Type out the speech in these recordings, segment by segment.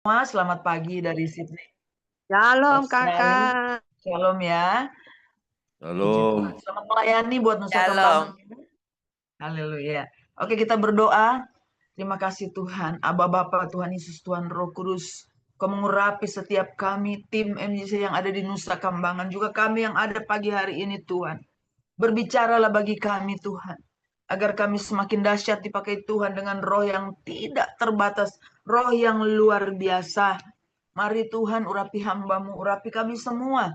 Semua, selamat pagi dari Sydney, Shalom Australia. kakak. Shalom ya, puji Tuhan. Shalom. Selamat melayani buat Nusa Kambangan. Shalom. Haleluya. Oke, kita berdoa. Terima kasih Tuhan, Aba Bapa, Tuhan Yesus, Tuhan Roh Kudus. Kau mengurapi setiap kami, tim MJC yang ada di Nusa Kambangan, juga kami yang ada pagi hari ini Tuhan. Berbicaralah bagi kami Tuhan, agar kami semakin dahsyat dipakai Tuhan dengan roh yang tidak terbatas, roh yang luar biasa. Mari Tuhan urapi hamba-Mu, urapi kami semua.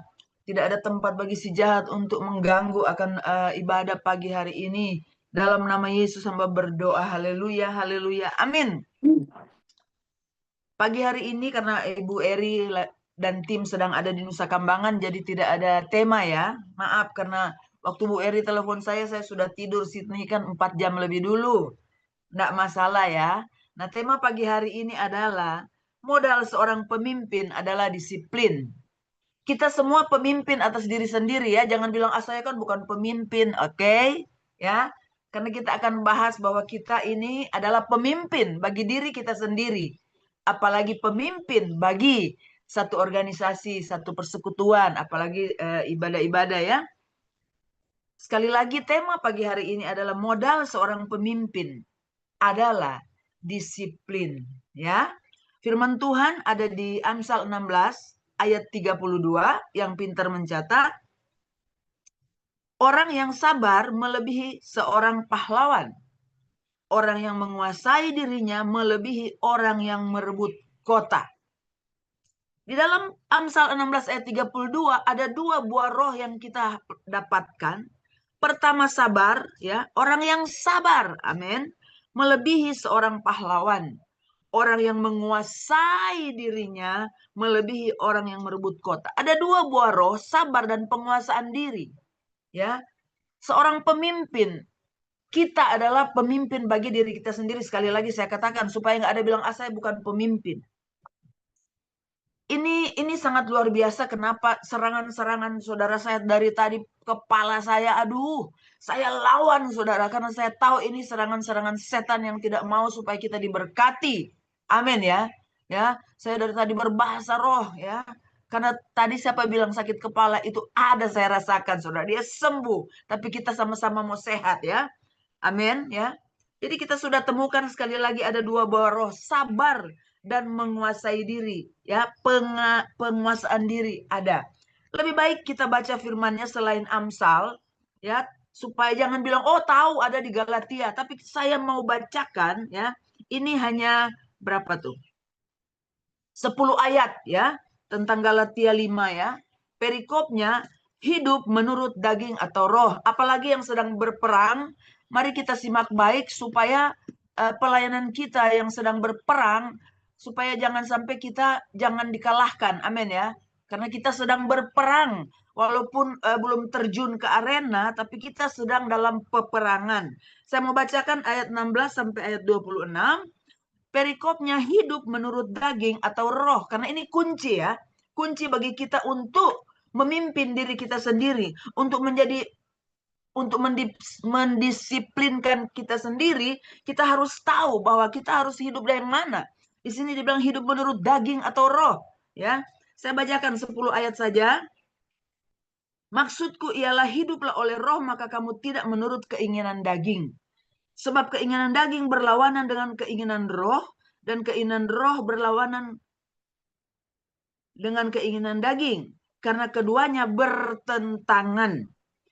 Tidak ada tempat bagi si jahat untuk mengganggu akan ibadah pagi hari ini. Dalam nama Yesus hamba berdoa, haleluya, haleluya, amin. Pagi hari ini karena Ibu Eri dan tim sedang ada di Nusa Kambangan, jadi tidak ada tema ya. Maaf karena waktu Bu Eri telepon saya sudah tidur. Sydney kan 4 jam lebih dulu. Nggak masalah ya. Nah, tema pagi hari ini adalah modal seorang pemimpin adalah disiplin. Kita semua pemimpin atas diri sendiri ya. Jangan bilang, saya kan bukan pemimpin. Oke? Ya. Karena kita akan bahas bahwa kita ini adalah pemimpin bagi diri kita sendiri. Apalagi pemimpin bagi satu organisasi, satu persekutuan. Apalagi ibadah-ibadah ya. Sekali lagi tema pagi hari ini adalah modal seorang pemimpin adalah disiplin. Ya. Firman Tuhan ada di Amsal 16 ayat 32 yang pintar mencatat. Orang yang sabar melebihi seorang pahlawan. Orang yang menguasai dirinya melebihi orang yang merebut kota. Di dalam Amsal 16 ayat 32 ada dua buah roh yang kita dapatkan. Pertama sabar, ya, orang yang sabar, amin, melebihi seorang pahlawan. Orang yang menguasai dirinya melebihi orang yang merebut kota. Ada dua buah roh, sabar dan penguasaan diri. Ya, seorang pemimpin, kita adalah pemimpin bagi diri kita sendiri. Sekali lagi saya katakan supaya nggak ada bilang saya bukan pemimpin. Ini sangat luar biasa. Kenapa serangan-serangan saudara saya dari tadi kepala saya, aduh, saya lawan saudara karena saya tahu ini serangan-serangan setan yang tidak mau supaya kita diberkati. Amin ya. Ya, saya dari tadi berbahasa roh ya. Karena tadi siapa bilang sakit kepala itu ada saya rasakan saudara. Dia sembuh, tapi kita sama-sama mau sehat ya. Amin ya. Jadi kita sudah temukan sekali lagi ada dua buah roh, sabar dan menguasai diri, ya, penguasaan diri ada. Lebih baik kita baca firman-Nya selain Amsal, ya, supaya jangan bilang tahu ada di Galatia, tapi saya mau bacakan ya. Ini hanya berapa tuh? 10 ayat ya tentang Galatia 5 ya. Perikopnya hidup menurut daging atau roh, apalagi yang sedang berperang. Mari kita simak baik supaya pelayanan kita yang sedang berperang supaya jangan sampai kita jangan dikalahkan. Amin ya. Karena kita sedang berperang walaupun belum terjun ke arena tapi kita sedang dalam peperangan. Saya mau bacakan ayat 16 sampai ayat 26. Perikopnya hidup menurut daging atau roh. Karena ini kunci ya. Kunci bagi kita untuk memimpin diri kita sendiri. Untuk mendisiplinkan kita sendiri, kita harus tahu bahwa kita harus hidup dari mana. Di sini dibilang hidup menurut daging atau roh. Ya, saya bacakan 10 ayat saja. Maksudku ialah hiduplah oleh roh, maka kamu tidak menurut keinginan daging. Sebab keinginan daging berlawanan dengan keinginan roh, dan keinginan roh berlawanan dengan keinginan daging. Karena keduanya bertentangan.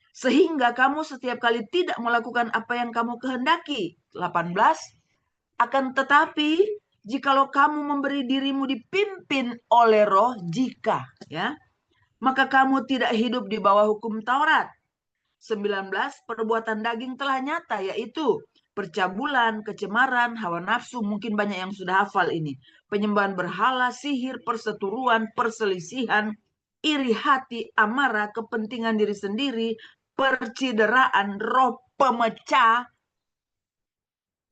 Sehingga kamu setiap kali tidak melakukan apa yang kamu kehendaki. 18. Akan tetapi, jikalau kamu memberi dirimu dipimpin oleh roh, ya, maka kamu tidak hidup di bawah hukum Taurat. 19. Perbuatan daging telah nyata, yaitu percabulan, kecemaran, hawa nafsu, mungkin banyak yang sudah hafal ini. Penyembahan berhala, sihir, perseteruan, perselisihan, iri hati, amarah, kepentingan diri sendiri, percideraan, roh pemecah.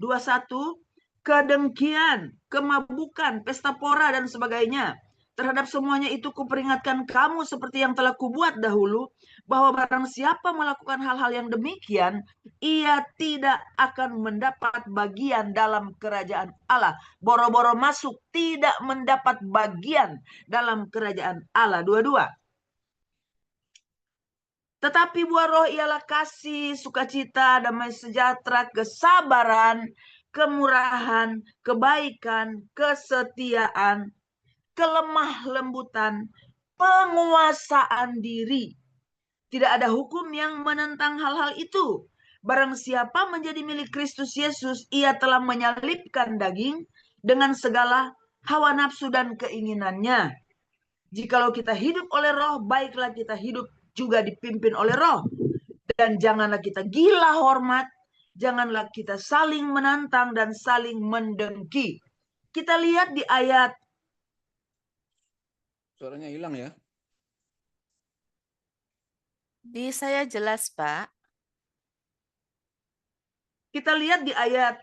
21. Kedengkian, kemabukan, pesta pora, dan sebagainya. Terhadap semuanya itu kuperingatkan kamu seperti yang telah kubuat dahulu, bahwa barang siapa melakukan hal-hal yang demikian, ia tidak akan mendapat bagian dalam kerajaan Allah. Boro-boro masuk, tidak mendapat bagian dalam kerajaan Allah. Dua-dua. Tetapi buah roh ialah kasih, sukacita, damai sejahtera, kesabaran, kemurahan, kebaikan, kesetiaan, kelemah lembutan, penguasaan diri. Tidak ada hukum yang menentang hal-hal itu. Barang siapa menjadi milik Kristus Yesus, ia telah menyalibkan daging dengan segala hawa nafsu dan keinginannya. Jikalau kita hidup oleh roh, baiklah kita hidup juga dipimpin oleh roh. Dan janganlah kita gila hormat, janganlah kita saling menantang dan saling mendengki. Kita lihat di ayat. Suaranya hilang ya. Di saya jelas, Pak. Kita lihat di ayat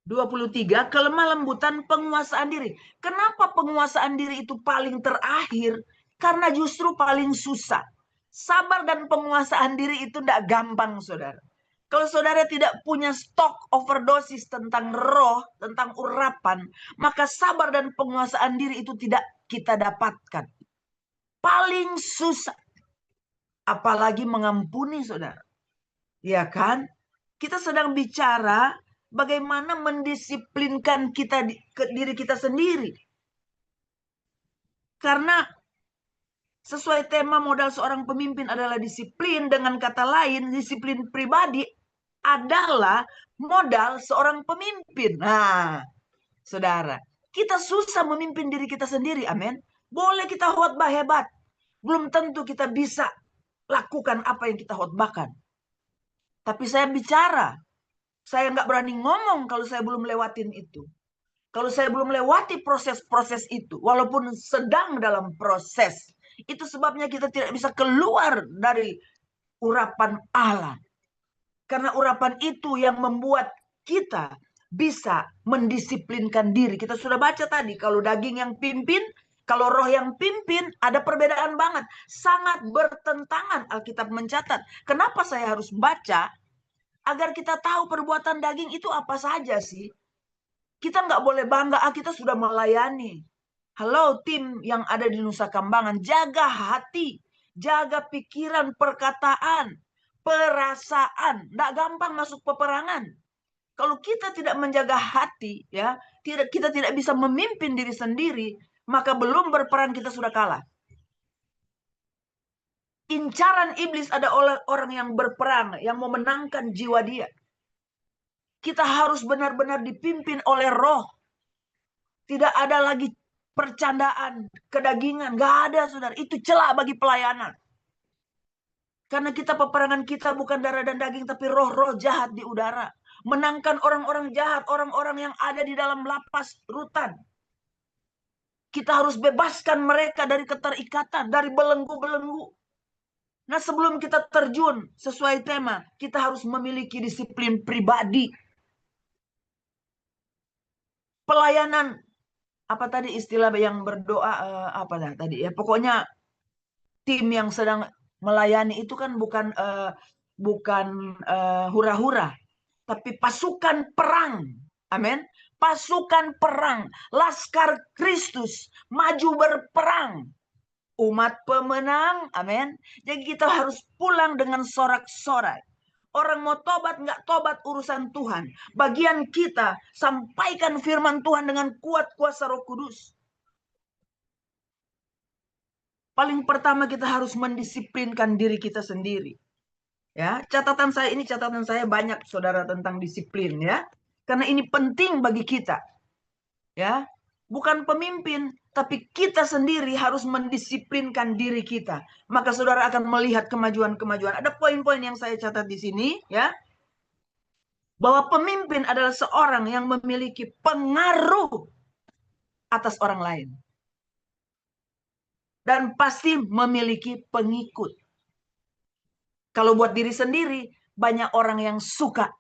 23, kelemah lembutan, penguasaan diri. Kenapa penguasaan diri itu paling terakhir? Karena justru paling susah. Sabar dan penguasaan diri itu tidak gampang, saudara. Kalau saudara tidak punya stok overdosis tentang roh, tentang urapan, maka sabar dan penguasaan diri itu tidak kita dapatkan. Paling susah. Apalagi mengampuni, saudara. Ya kan? Kita sedang bicara bagaimana mendisiplinkan diri kita sendiri. Karena sesuai tema modal seorang pemimpin adalah disiplin, dengan kata lain, disiplin pribadi adalah modal seorang pemimpin. Nah, saudara, kita susah memimpin diri kita sendiri, amin. Boleh kita khotbah hebat, belum tentu kita bisa lakukan apa yang kita khotbahkan. Tapi saya bicara, saya nggak berani ngomong kalau saya belum lewatin itu. Kalau saya belum lewati proses-proses itu, walaupun sedang dalam proses, itu sebabnya kita tidak bisa keluar dari urapan Allah. Karena urapan itu yang membuat kita bisa mendisiplinkan diri. Kita sudah baca tadi, kalau daging yang pimpin, kalau roh yang pimpin, ada perbedaan banget. Sangat bertentangan, Alkitab mencatat. Kenapa saya harus baca? Agar kita tahu perbuatan daging itu apa saja sih. Kita nggak boleh bangga, kita sudah melayani. Halo tim yang ada di Nusa Kambangan, jaga hati, jaga pikiran, perkataan, perasaan. Nggak gampang masuk peperangan. Kalau kita tidak menjaga hati, ya, kita tidak bisa memimpin diri sendiri, maka belum berperang kita sudah kalah. Incaran iblis ada orang yang berperang, yang memenangkan jiwa dia. Kita harus benar-benar dipimpin oleh roh. Tidak ada lagi percandaan, kedagingan. Gak ada, saudara. Itu celah bagi pelayanan. Karena peperangan kita bukan darah dan daging, tapi roh-roh jahat di udara. Menangkan orang-orang jahat, orang-orang yang ada di dalam lapas rutan. Kita harus bebaskan mereka dari keterikatan, dari belenggu-belenggu. Nah, sebelum kita terjun sesuai tema, kita harus memiliki disiplin pribadi. Pelayanan, apa tadi istilah yang berdoa, apa tadi ya, pokoknya tim yang sedang melayani itu kan bukan hura-hura, tapi pasukan perang. Amin. Pasukan perang, laskar Kristus maju berperang. Umat pemenang, amin. Jadi kita harus pulang dengan sorak-sorai. Orang mau tobat nggak tobat urusan Tuhan. Bagian kita sampaikan firman Tuhan dengan kuat kuasa Roh Kudus. Paling pertama kita harus mendisiplinkan diri kita sendiri. Ya, catatan saya banyak, saudara, tentang disiplin, ya. Karena ini penting bagi kita. Ya, bukan pemimpin, tapi kita sendiri harus mendisiplinkan diri kita. Maka saudara akan melihat kemajuan-kemajuan. Ada poin-poin yang saya catat di sini, ya. Bahwa pemimpin adalah seorang yang memiliki pengaruh atas orang lain. Dan pasti memiliki pengikut. Kalau buat diri sendiri, banyak orang yang suka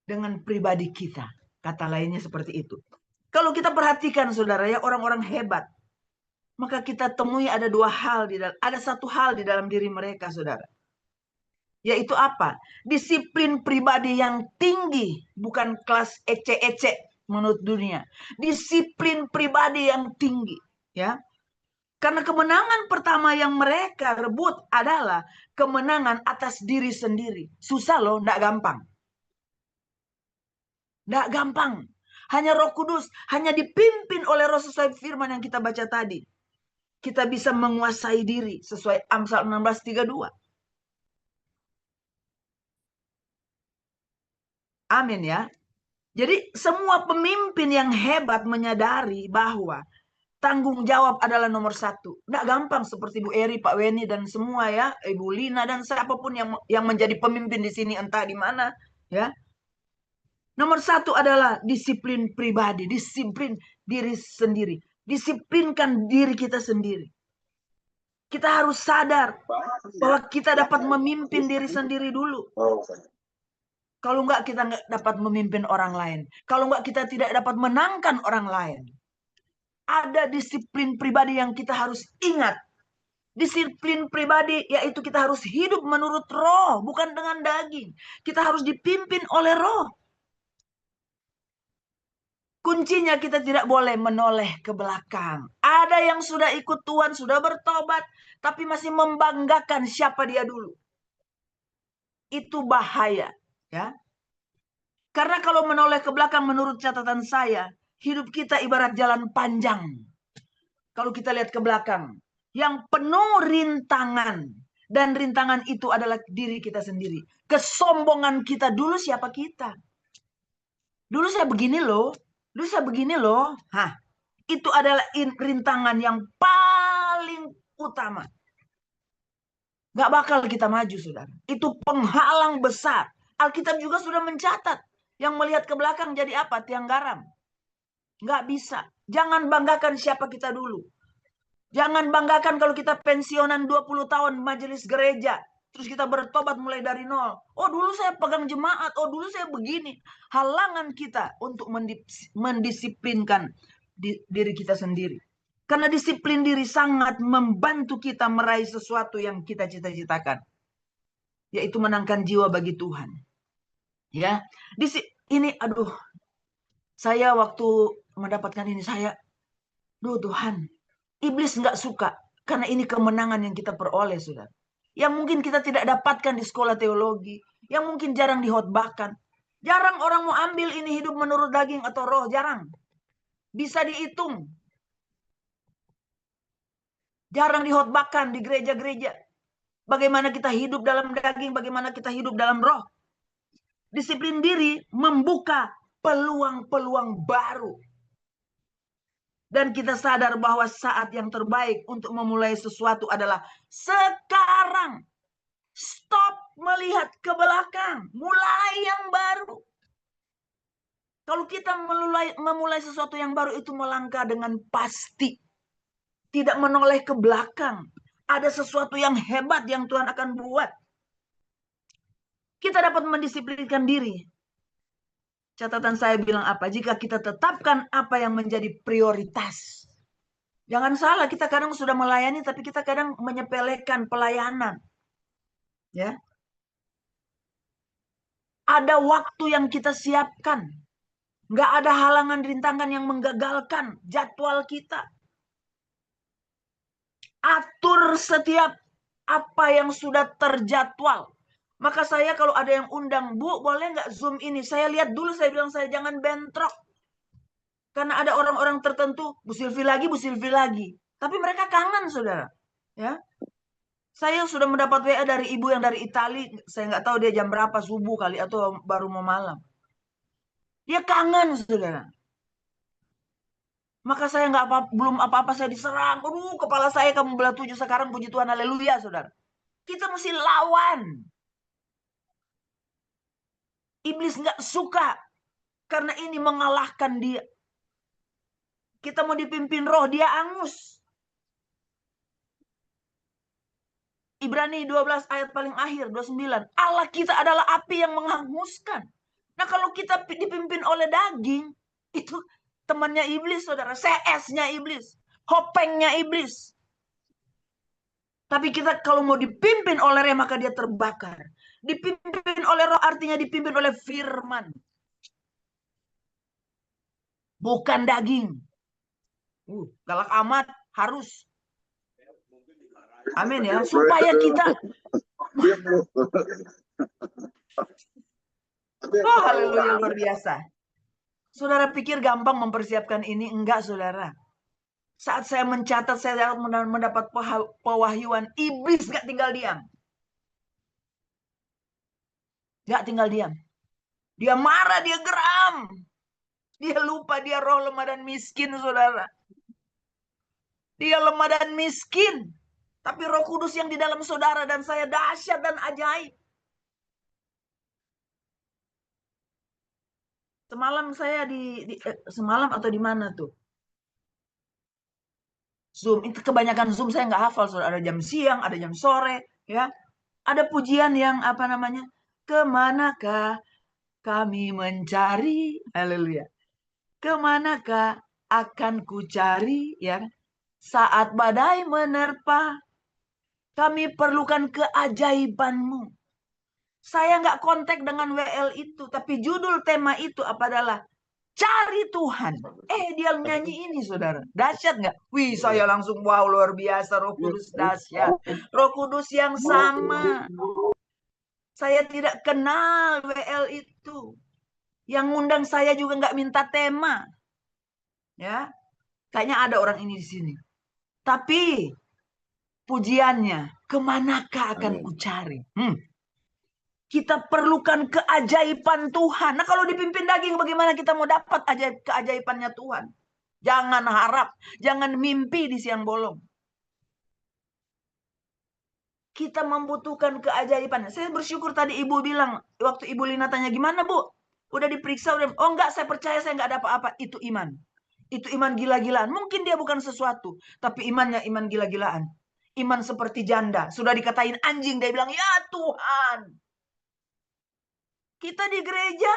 dengan pribadi kita. Kata lainnya seperti itu. Kalau kita perhatikan saudara ya, orang-orang hebat, maka kita temui ada satu hal di dalam diri mereka saudara. Yaitu apa? Disiplin pribadi yang tinggi, bukan kelas ece-ece menurut dunia. Disiplin pribadi yang tinggi, ya. Karena kemenangan pertama yang mereka rebut adalah kemenangan atas diri sendiri. Susah loh, enggak gampang. Enggak gampang. Hanya Roh Kudus, hanya dipimpin oleh Roh sesuai firman yang kita baca tadi. Kita bisa menguasai diri sesuai Amsal 16:32. Amin ya. Jadi semua pemimpin yang hebat menyadari bahwa tanggung jawab adalah nomor satu. Nggak gampang seperti Bu Eri, Pak Weni, dan semua ya, Ibu Lina, dan siapapun yang menjadi pemimpin di sini entah di mana. Ya, nomor satu adalah disiplin pribadi, disiplin diri sendiri. Disiplinkan diri kita sendiri. Kita harus sadar bahwa kita dapat memimpin diri sendiri dulu. Kalau enggak kita nggak dapat memimpin orang lain. Kalau enggak kita tidak dapat menangkan orang lain. Ada disiplin pribadi yang kita harus ingat. Disiplin pribadi yaitu kita harus hidup menurut roh, bukan dengan daging. Kita harus dipimpin oleh roh. Kuncinya kita tidak boleh menoleh ke belakang. Ada yang sudah ikut Tuhan, sudah bertobat, tapi masih membanggakan siapa dia dulu. Itu bahaya, ya. Karena kalau menoleh ke belakang menurut catatan saya, hidup kita ibarat jalan panjang. Kalau kita lihat ke belakang, yang penuh rintangan. Dan rintangan itu adalah diri kita sendiri. Kesombongan kita dulu siapa kita. Dulu saya begini loh. Dulu saya begini loh. Hah, itu adalah rintangan yang paling utama. Gak bakal kita maju, saudara. Itu penghalang besar. Alkitab juga sudah mencatat. Yang melihat ke belakang jadi apa? Tiang garam. Gak bisa. Jangan banggakan siapa kita dulu. Jangan banggakan kalau kita pensiunan 20 tahun majelis gereja. Terus kita bertobat mulai dari nol. Oh dulu saya pegang jemaat. Oh dulu saya begini. Halangan kita untuk mendisiplinkan diri kita sendiri. Karena disiplin diri sangat membantu kita meraih sesuatu yang kita cita-citakan. Yaitu menangkan jiwa bagi Tuhan. Ya, ini aduh. Saya waktu mendapatkan ini Tuhan. Iblis nggak suka. Karena ini kemenangan yang kita peroleh, saudara. Yang mungkin kita tidak dapatkan di sekolah teologi. Yang mungkin jarang dihotbahkan. Jarang orang mau ambil ini hidup menurut daging atau roh. Jarang. Bisa dihitung. Jarang dihotbahkan di gereja-gereja. Bagaimana kita hidup dalam daging. Bagaimana kita hidup dalam roh. Disiplin diri membuka peluang-peluang baru. Dan kita sadar bahwa saat yang terbaik untuk memulai sesuatu adalah sekarang. Stop melihat ke belakang. Mulai yang baru. Kalau kita memulai sesuatu yang baru itu melangkah dengan pasti. Tidak menoleh ke belakang. Ada sesuatu yang hebat yang Tuhan akan buat. Kita dapat mendisiplinkan diri. Catatan saya bilang apa? Jika kita tetapkan apa yang menjadi prioritas. Jangan salah, kita kadang sudah melayani, tapi kita kadang menyepelekan pelayanan. Ya, ada waktu yang kita siapkan. Nggak ada halangan rintangan yang menggagalkan jadwal kita. Atur setiap apa yang sudah terjadwal. Maka saya kalau ada yang undang, Bu, boleh nggak Zoom ini? Saya lihat dulu, saya bilang saya jangan bentrok. Karena ada orang-orang tertentu, Bu Silvi lagi. Tapi mereka kangen, saudara. Ya, saya sudah mendapat WA dari ibu yang dari Itali. Saya nggak tahu dia jam berapa, subuh kali atau baru mau malam. Dia kangen, saudara. Maka saya belum apa-apa saya diserang. Aduh, kepala saya kamu belah 7 sekarang, puji Tuhan, haleluya, saudara. Kita mesti lawan. Iblis nggak suka karena ini mengalahkan dia. Kita mau dipimpin roh, dia angus. Ibrani 12 ayat paling akhir 29. Allah kita adalah api yang menghanguskan. Nah, kalau kita dipimpin oleh daging, itu temannya iblis, saudara. CS-nya iblis. Hopengnya iblis. Tapi kita kalau mau dipimpin oleh Roh, maka dia terbakar. Dipimpin oleh Roh artinya dipimpin oleh firman. Bukan daging. Galak amat, harus. Amin ya. Supaya kita... Oh, haleluya, luar biasa. Saudara pikir gampang mempersiapkan ini? Enggak, saudara. Saat saya mencatat, saya mendapat pewahyuan. Iblis gak tinggal diam. Gak tinggal diam. Dia marah, dia geram. Dia lupa dia roh lemah dan miskin, saudara. Dia lemah dan miskin. Tapi Roh Kudus yang di dalam saudara dan saya dahsyat dan ajaib. Semalam saya semalam atau di mana tuh? Zoom. Itu kebanyakan Zoom saya nggak hafal, saudara. Ada jam siang, ada jam sore, ya. Ada pujian yang apa namanya? Kemanakah kami mencari? Haleluya. Kemanakah akan ku cari, ya? Saat badai menerpa, kami perlukan keajaibanmu. Saya nggak kontak dengan WL itu, tapi judul tema itu apa adalah cari Tuhan. Dia nyanyi ini, saudara. Dahsyat nggak? Wih, saya langsung wow, luar biasa. Roh Kudus dahsyat. Roh Kudus yang sama. Saya tidak kenal WL itu. Yang ngundang saya juga nggak minta tema. Ya, kayaknya ada orang ini di sini. Tapi pujiannya, kemanakah akan ku cari? Kita perlukan keajaiban Tuhan. Nah, kalau dipimpin daging, bagaimana kita mau dapat keajaibannya Tuhan? Jangan harap, jangan mimpi di siang bolong. Kita membutuhkan keajaiban. Saya bersyukur tadi ibu bilang, waktu ibu Lina tanya, gimana bu? Udah diperiksa? Udah... Oh enggak, saya percaya saya enggak ada apa-apa. Itu iman. Itu iman gila-gilaan. Mungkin dia bukan sesuatu, tapi imannya iman gila-gilaan. Iman seperti janda. Sudah dikatain anjing, dia bilang, ya Tuhan. Kita di gereja,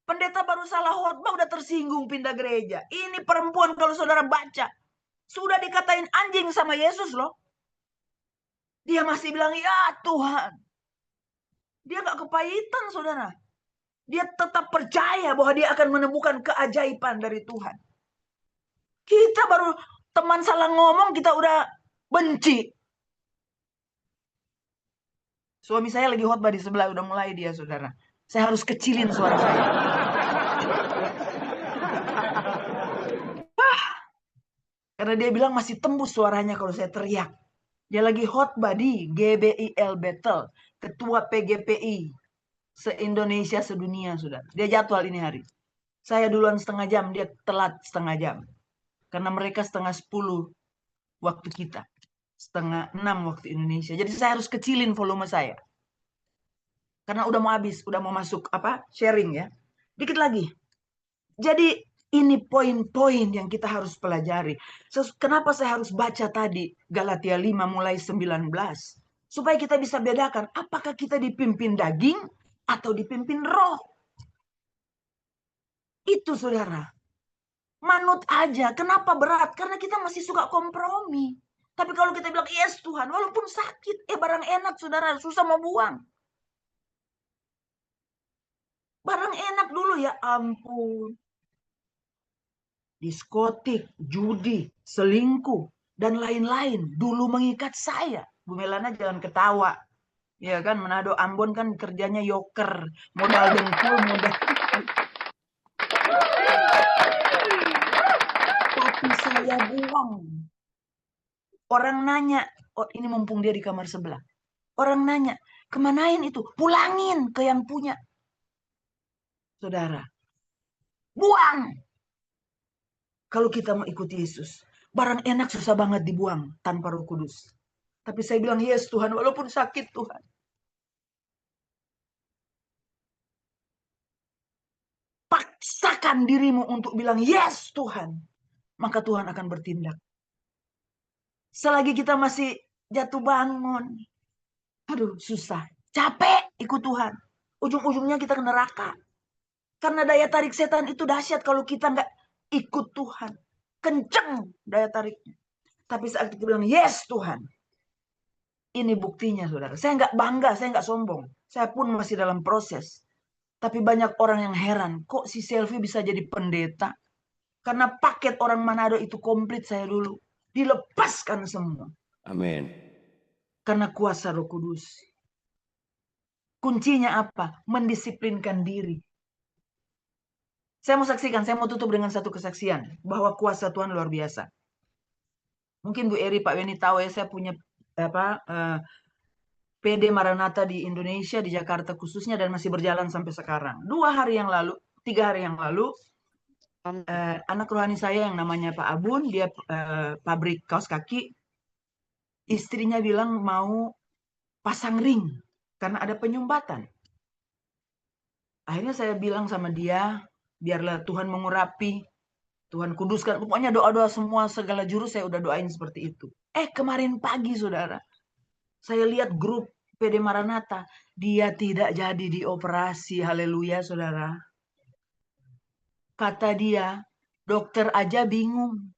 pendeta baru salah khotbah udah tersinggung pindah gereja. Ini perempuan kalau saudara baca, sudah dikatain anjing sama Yesus loh. Dia masih bilang, ya Tuhan. Dia gak kepahitan, saudara. Dia tetap percaya bahwa dia akan menemukan keajaiban dari Tuhan. Kita baru teman salah ngomong, kita udah benci. Suami saya lagi khotbah di sebelah, udah mulai dia, saudara. Saya harus kecilin suara saya. Karena dia bilang masih tembus suaranya kalau saya teriak. Dia lagi khotbah di GBIL Battle, Ketua PGPI se-Indonesia, sedunia, saudara. Dia jadwal ini hari. Saya duluan setengah jam, dia telat setengah jam. Karena mereka setengah 10 waktu kita. Setengah 6 waktu Indonesia. Jadi saya harus kecilin volume saya. Karena udah mau habis, udah mau masuk sharing ya. Dikit lagi. Jadi ini poin-poin yang kita harus pelajari. Kenapa saya harus baca tadi Galatia 5 mulai 19? Supaya kita bisa bedakan apakah kita dipimpin daging atau dipimpin roh. Itu saudara. Manut aja. Kenapa berat? Karena kita masih suka kompromi. Tapi kalau kita bilang, yes Tuhan, walaupun sakit, barang enak saudara, susah mau buang. Barang enak dulu, ya ampun. Diskotik, judi, selingkuh, dan lain-lain dulu mengikat saya. Bu Melana jangan ketawa. Ya kan, Manado Ambon kan kerjanya yoker. Modal dengkul, modal... Tapi saya buang. Orang nanya, oh ini mumpung dia di kamar sebelah. Orang nanya, kemanain itu? Pulangin ke yang punya. Saudara, buang. Kalau kita mau ikuti Yesus, barang enak susah banget dibuang tanpa Roh Kudus. Tapi saya bilang, yes Tuhan, walaupun sakit Tuhan. Paksakan dirimu untuk bilang, yes Tuhan. Maka Tuhan akan bertindak. Selagi kita masih jatuh bangun, aduh susah, capek ikut Tuhan. Ujung-ujungnya kita ke neraka. Karena daya tarik setan itu dahsyat kalau kita nggak ikut Tuhan. Kenceng daya tariknya. Tapi saat kita bilang, yes Tuhan. Ini buktinya saudara. Saya nggak bangga, saya nggak sombong. Saya pun masih dalam proses. Tapi banyak orang yang heran, kok si Selvi bisa jadi pendeta? Karena paket orang Manado itu komplit saya dulu. Dilepaskan semua. Amin. Karena kuasa Roh Kudus. Kuncinya apa? Mendisiplinkan diri. Saya mau tutup dengan satu kesaksian. Bahwa kuasa Tuhan luar biasa. Mungkin Bu Eri, Pak Weni tahu ya, saya punya PD Maranatha di Indonesia, di Jakarta khususnya, dan masih berjalan sampai sekarang. 3 hari yang lalu, anak rohani saya yang namanya Pak Abun, dia pabrik kaos kaki, istrinya bilang mau pasang ring karena ada penyumbatan. Akhirnya saya bilang sama dia, biarlah Tuhan mengurapi, Tuhan kuduskan, pokoknya doa-doa semua segala jurus saya udah doain seperti itu. Kemarin pagi saudara, saya lihat grup PD Maranatha, dia tidak jadi dioperasi, haleluya saudara. Kata dia, dokter aja bingung.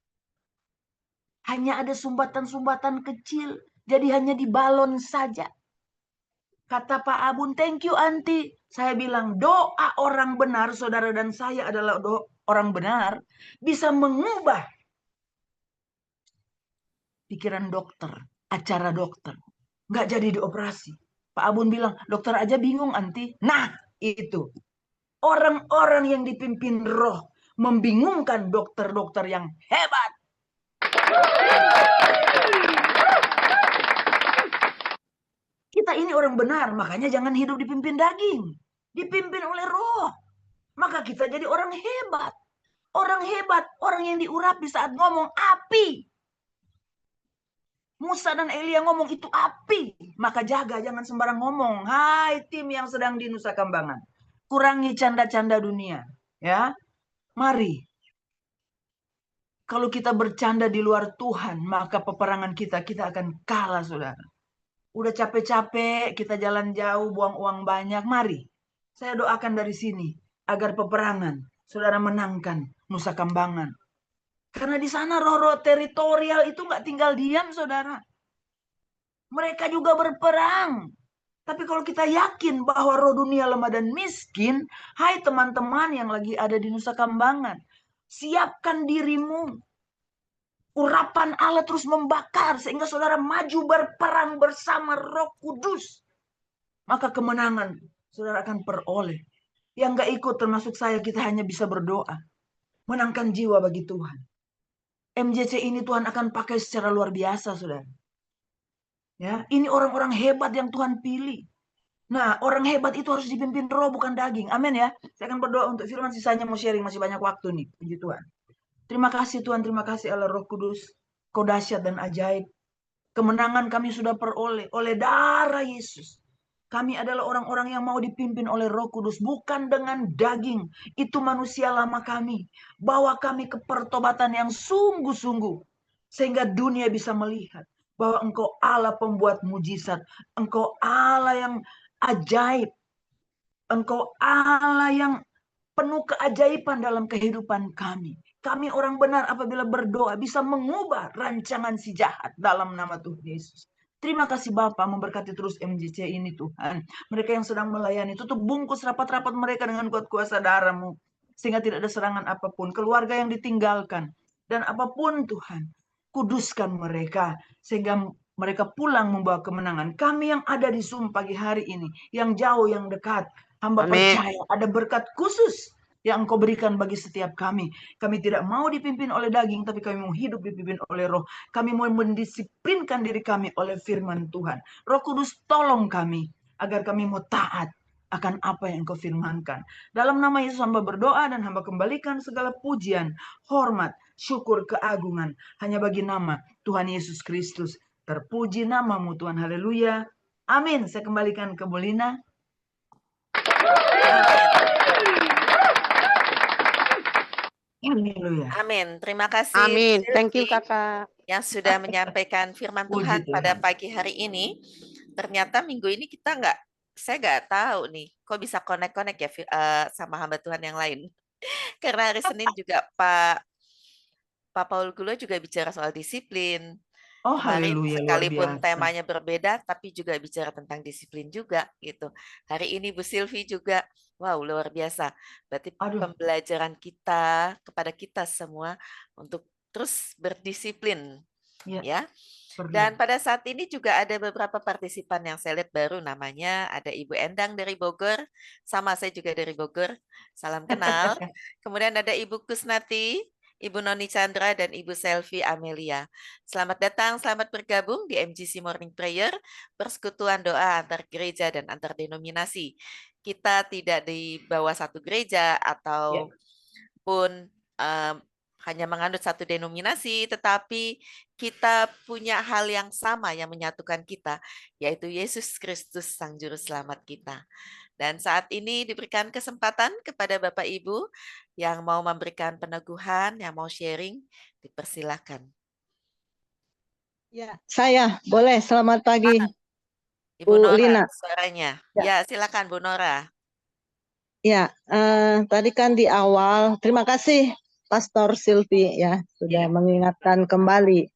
Hanya ada sumbatan-sumbatan kecil, jadi hanya dibalon saja. Kata Pak Abun, thank you Anti. Saya bilang, doa orang benar, saudara dan saya adalah orang benar, bisa mengubah pikiran dokter, acara dokter. Nggak jadi dioperasi. Pak Abun bilang, dokter aja bingung Anti. Nah, itu. Orang-orang yang dipimpin roh membingungkan dokter-dokter yang hebat. Kita ini orang benar, makanya jangan hidup dipimpin daging. Dipimpin oleh roh. Maka kita jadi orang hebat. Orang hebat, orang yang diurapi saat ngomong api. Musa dan Elia ngomong itu api. Maka jaga, jangan sembarang ngomong. Hai tim yang sedang di Nusa Kambangan. Kurangi canda-canda dunia. Ya, mari. Kalau kita bercanda di luar Tuhan, maka peperangan kita akan kalah, saudara. Udah capek-capek, kita jalan jauh, buang uang banyak. Mari, saya doakan dari sini, agar peperangan, saudara menangkan Nusa Kambangan. Karena di sana roh-roh teritorial itu nggak tinggal diam, saudara. Mereka juga berperang. Tapi kalau kita yakin bahwa roh dunia lemah dan miskin, hai teman-teman yang lagi ada di Nusa Kambangan, siapkan dirimu. Urapan Allah terus membakar sehingga saudara maju berperang bersama Roh Kudus. Maka kemenangan saudara akan peroleh. Yang gak ikut termasuk saya, kita hanya bisa berdoa. Menangkan jiwa bagi Tuhan. MJC ini Tuhan akan pakai secara luar biasa, saudara. Ya, ini orang-orang hebat yang Tuhan pilih. Nah, orang hebat itu harus dipimpin roh bukan daging. Amin ya. Saya akan berdoa untuk firman, sisanya mau sharing, masih banyak waktu nih. Puji Tuhan. Terima kasih Tuhan, terima kasih Allah Roh Kudus. Kau dahsyat dan ajaib. Kemenangan kami sudah peroleh oleh darah Yesus. Kami adalah orang-orang yang mau dipimpin oleh Roh Kudus, bukan dengan daging. Itu manusia lama kami. Bawa kami ke pertobatan yang sungguh-sungguh. Sehingga dunia bisa melihat bahwa Engkau Allah pembuat mujizat. Engkau Allah yang ajaib. Engkau Allah yang penuh keajaiban dalam kehidupan kami. Kami orang benar apabila berdoa bisa mengubah rancangan si jahat dalam nama Tuhan Yesus. Terima kasih Bapa, memberkati terus MJC ini Tuhan. Mereka yang sedang melayani, tutup bungkus rapat-rapat mereka dengan kuat kuasa darah-Mu. Sehingga tidak ada serangan apapun, keluarga yang ditinggalkan. Dan apapun Tuhan, kuduskan mereka. Sehingga mereka pulang membawa kemenangan. Kami yang ada di Zoom pagi hari ini, yang jauh, yang dekat, hamba percaya ada berkat khusus yang Engkau berikan bagi setiap kami. Kami tidak mau dipimpin oleh daging, tapi kami mau hidup dipimpin oleh roh. Kami mau mendisiplinkan diri kami oleh firman Tuhan. Roh Kudus tolong kami, agar kami mau taat akan apa yang Engkau firmankan. Dalam nama Yesus hamba berdoa dan hamba kembalikan segala pujian, hormat, syukur, keagungan hanya bagi nama Tuhan Yesus Kristus. Terpuji namamu Tuhan, haleluya. Amin. Saya kembalikan ke Bolina. Haleluya. Amin. Terima kasih Amin. Silvi Thank you Kakak. yang sudah menyampaikan firman Puji Tuhan pada Tuhan. pagi hari ini. Ternyata minggu ini kita nggak saya nggak tahu nih, kok bisa connect-connect ya sama hamba Tuhan yang lain. Karena hari Senin juga Pak Paul Gulo juga bicara soal disiplin. Oh, Kemarin haleluya, luar sekalipun biasa. temanya berbeda, tapi juga bicara tentang disiplin juga gitu. Hari ini Bu Silvi juga, wow luar biasa. Berarti Aduh, pembelajaran kita kepada kita semua untuk terus berdisiplin ya, ya. Dan perlu. pada saat ini juga ada beberapa partisipan yang saya lihat baru, namanya ada Ibu Endang dari Bogor, sama saya juga dari Bogor, salam kenal. Kemudian ada Ibu Kusnati, Ibu Noni Chandra, dan Ibu Selvi Amelia. Selamat datang, selamat bergabung di MGC Morning Prayer, persekutuan doa antar gereja dan antar denominasi. Kita tidak di bawah satu gereja Ya, ataupun hanya menganut satu denominasi, tetapi kita punya hal yang sama yang menyatukan kita, yaitu Yesus Kristus, Sang Juru Selamat kita. Dan saat ini diberikan kesempatan kepada Bapak Ibu yang mau memberikan peneguhan, yang mau sharing, dipersilakan. Ya, saya boleh. Selamat pagi, Ibu Bu Nora, Lina. suaranya. Ya, Ya, silakan Bu Nora. ya. Tadi kan di awal, terima kasih Pastor Silvi ya sudah ya. mengingatkan kembali.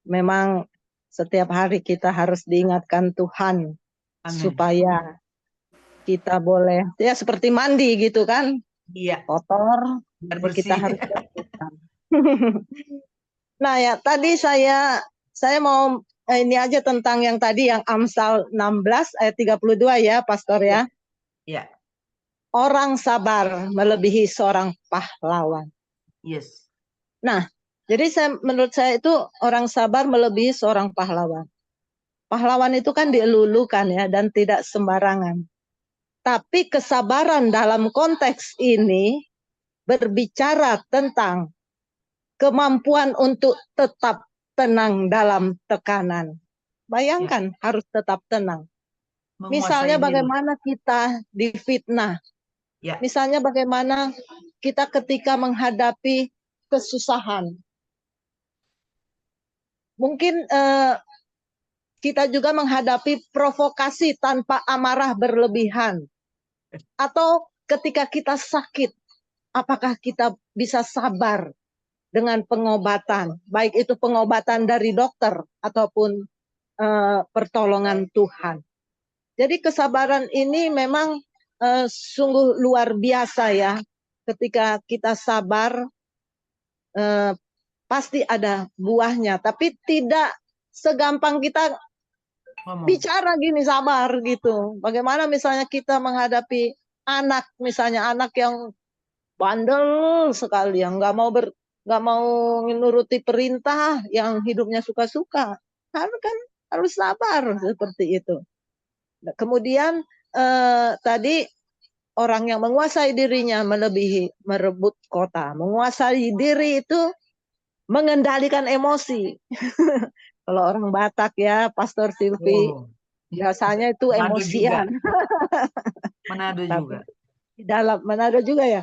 Memang setiap hari kita harus diingatkan Tuhan Amin. supaya kita boleh ya seperti mandi gitu kan, Iya, kotor, biar jadi kita bersih. harus bersihkan. Nah ya, tadi saya mau ini aja tentang yang tadi yang Amsal 16 ayat 32 ya, Pastor Iya, ya. iya, Orang sabar melebihi seorang pahlawan. yes. Nah, jadi menurut saya itu orang sabar melebihi seorang pahlawan. Pahlawan itu kan dielulukan ya dan tidak sembarangan. Tapi kesabaran dalam konteks ini berbicara tentang kemampuan untuk tetap tenang dalam tekanan. Ya, Bayangkan harus tetap tenang. menguasai Misalnya diri. bagaimana kita difitnah. Ya, Misalnya bagaimana kita ketika menghadapi kesusahan. Mungkin kita juga menghadapi provokasi tanpa amarah berlebihan. Atau ketika kita sakit, apakah kita bisa sabar dengan pengobatan, baik itu pengobatan dari dokter ataupun pertolongan Tuhan. Jadi kesabaran ini memang sungguh luar biasa ya. Ketika kita sabar, pasti ada buahnya. Tapi tidak segampang kita ngomong. bicara gini sabar gitu. Bagaimana misalnya kita menghadapi anak, misalnya anak yang bandel sekali, yang nggak mau menuruti perintah, yang hidupnya suka-suka, harus sabar seperti itu. Nah, kemudian tadi orang yang menguasai dirinya melebihi merebut kota, menguasai diri itu mengendalikan emosi. Kalau orang Batak ya, Pastor Silvi, Oh, biasanya itu Manado juga. emosian. Manado Tapi juga. di dalam Manado juga ya.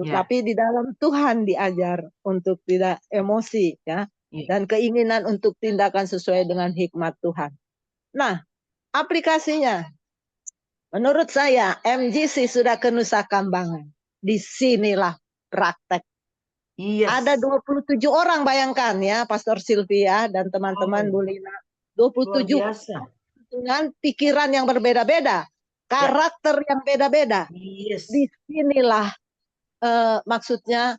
Ya, Tapi di dalam Tuhan diajar untuk tidak emosi ya, iya. dan keinginan untuk tindakan sesuai dengan hikmat Tuhan. Nah, aplikasinya menurut saya MGC sudah ke Nusa Kambangan. Disinilah praktek. Ada Yes. 27 orang bayangkan ya, Pastor Sylvia dan teman-teman Oh, Bu Lina. 27 luar biasa. dengan pikiran yang berbeda-beda, Ya, karakter yang beda-beda. yes. Disinilah maksudnya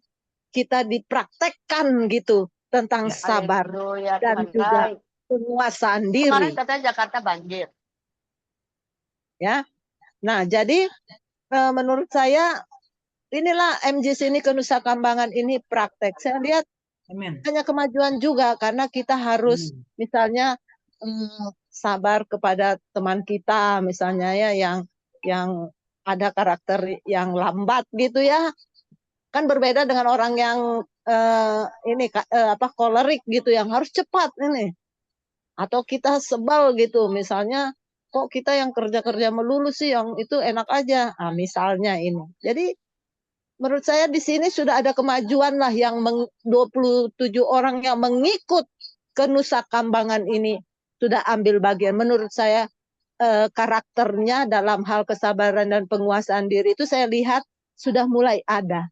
kita dipraktekkan gitu tentang Ya, sabar Haleluya, dan Tuhan juga baik. penguasaan Kemarin diri. katanya Jakarta banjir. Ya, nah jadi menurut saya inilah MJC ini ke Nusa Kambangan ini praktek. Saya lihat amin. hanya kemajuan juga karena kita harus Hmm. misalnya sabar kepada teman kita misalnya ya yang ada karakter yang lambat gitu ya, kan berbeda dengan orang yang kolerik gitu yang harus cepat ini, atau kita sebel gitu misalnya, kok kita yang kerja-kerja melulu sih yang itu enak aja, misalnya ini. Jadi menurut saya di sini sudah ada kemajuan lah yang 27 orang yang mengikut ke Nusa Kambangan ini sudah ambil bagian. Menurut saya karakternya dalam hal kesabaran dan penguasaan diri itu saya lihat sudah mulai ada.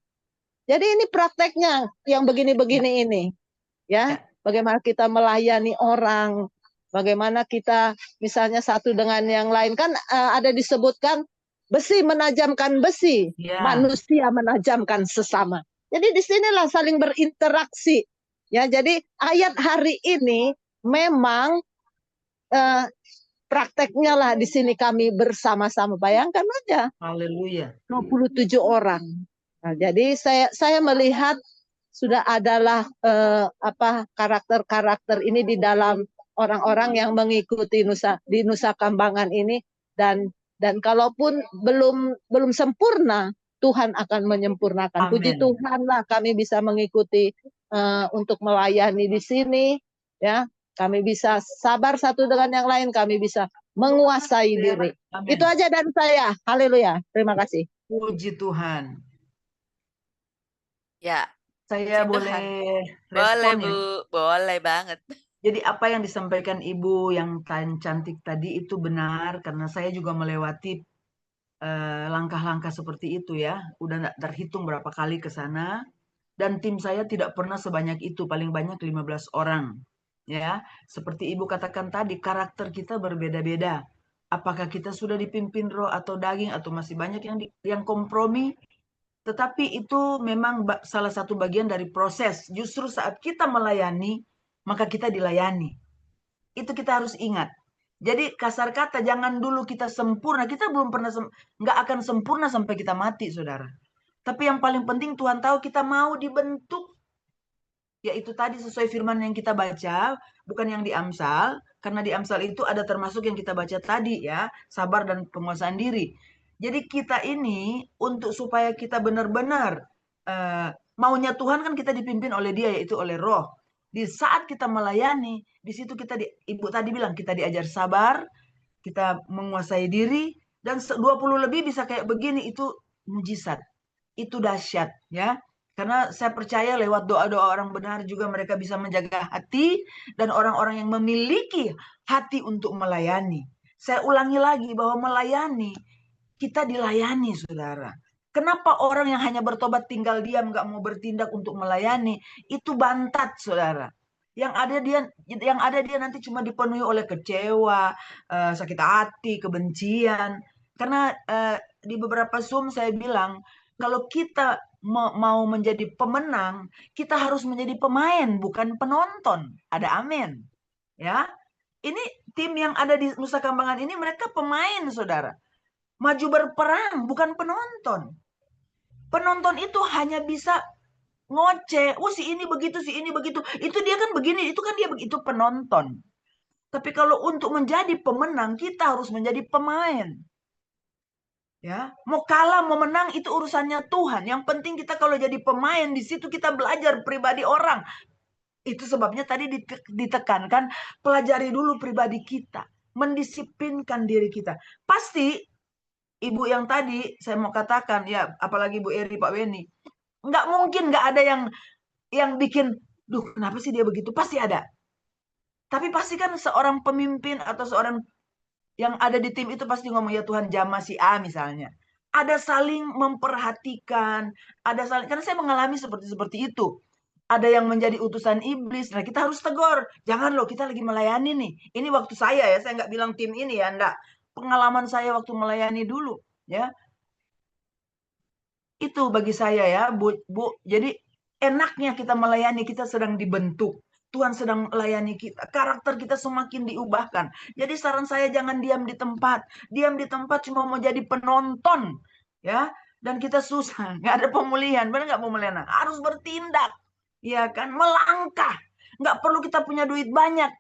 Jadi ini prakteknya yang begini-begini ini, ya. Bagaimana kita melayani orang, bagaimana kita misalnya satu dengan yang lain, kan ada disebutkan besi menajamkan besi, Ya. manusia menajamkan sesama. Jadi disinilah saling berinteraksi, ya. Jadi ayat hari ini memang prakteknya lah di sini kami bersama-sama. Bayangkan aja, Haleluya. 27 orang. Nah, jadi saya melihat sudah adalah karakter-karakter ini di dalam orang-orang yang mengikuti di Nusa Kambangan ini, dan kalaupun belum sempurna, Tuhan akan menyempurnakan. Amin. Puji Tuhanlah kami bisa mengikuti untuk melayani di sini, ya. Kami bisa sabar satu dengan yang lain, kami bisa menguasai diri. Amin. Itu aja dari saya. Haleluya. Terima kasih. Puji Tuhan. Ya, Saya puji boleh Tuhan. Boleh, respon ya? Bu. Boleh banget. Jadi apa yang disampaikan Ibu yang cantik tadi itu benar, karena saya juga melewati langkah-langkah seperti itu ya. Udah nggak terhitung berapa kali ke sana. Dan tim saya tidak pernah sebanyak itu, paling banyak 15 orang. Ya, seperti Ibu katakan tadi, karakter kita berbeda-beda. Apakah kita sudah dipimpin roh atau daging, atau masih banyak yang kompromi? Tetapi itu memang salah satu bagian dari proses. Justru saat kita melayani, maka kita dilayani. Itu kita harus ingat. Jadi kasar kata, jangan dulu kita sempurna. Kita belum pernah, nggak akan sempurna sampai kita mati, saudara. Tapi yang paling penting Tuhan tahu kita mau dibentuk. Yaitu tadi sesuai firman yang kita baca, bukan yang di Amsal. Karena di Amsal itu ada termasuk yang kita baca tadi ya, sabar dan penguasaan diri. Jadi kita ini untuk supaya kita benar-benar maunya Tuhan kan kita dipimpin oleh Dia, yaitu oleh Roh. Di saat kita melayani, di situ kita Ibu tadi bilang kita diajar sabar, kita menguasai diri, dan 20 lebih bisa kayak begini, itu mujizat. Itu dahsyat ya. Karena saya percaya lewat doa-doa orang benar juga mereka bisa menjaga hati, dan orang-orang yang memiliki hati untuk melayani. Saya ulangi lagi bahwa melayani, kita dilayani, saudara. Kenapa orang yang hanya bertobat tinggal diam, gak mau bertindak untuk melayani, itu bantat, saudara. Yang ada dia nanti cuma dipenuhi oleh kecewa, sakit hati, kebencian. Karena di beberapa Zoom saya bilang, kalau kita mau menjadi pemenang, kita harus menjadi pemain, bukan penonton. Ada amin. Ya. Ini tim yang ada di Nusa Kambangan ini, mereka pemain, saudara. Maju berperang, bukan penonton. Penonton itu hanya bisa ngoceh. Oh, si ini begitu, si ini begitu. Itu dia kan begini, itu kan dia begitu, penonton. Tapi kalau untuk menjadi pemenang, kita harus menjadi pemain. Ya, mau kalah mau menang itu urusannya Tuhan. Yang penting kita kalau jadi pemain, di situ kita belajar pribadi orang. Itu sebabnya tadi ditekankan, pelajari dulu pribadi kita, mendisiplinkan diri kita. Pasti Ibu yang tadi saya mau katakan ya, apalagi Bu Eri, Pak Weni, nggak mungkin nggak ada yang bikin, duh kenapa sih dia begitu? Pasti ada. Tapi pasti kan seorang pemimpin atau seorang yang ada di tim itu pasti ngomong, ya Tuhan jamah si A misalnya. Ada saling memperhatikan, ada saling, karena saya mengalami seperti itu. Ada yang menjadi utusan iblis. Nah, kita harus tegur. Jangan loh, kita lagi melayani nih. Ini waktu saya ya, saya nggak bilang tim ini ya, enggak. Pengalaman saya waktu melayani dulu, ya. Itu bagi saya ya, Bu. Jadi enaknya kita melayani, kita sedang dibentuk. Tuhan sedang melayani kita. Karakter kita semakin diubahkan. Jadi saran saya jangan diam di tempat. Diam di tempat cuma mau jadi penonton, ya. Dan kita susah, nggak ada pemulihan. Benar nggak pemulihan? Harus bertindak. Ya kan, melangkah. Nggak perlu kita punya duit banyak.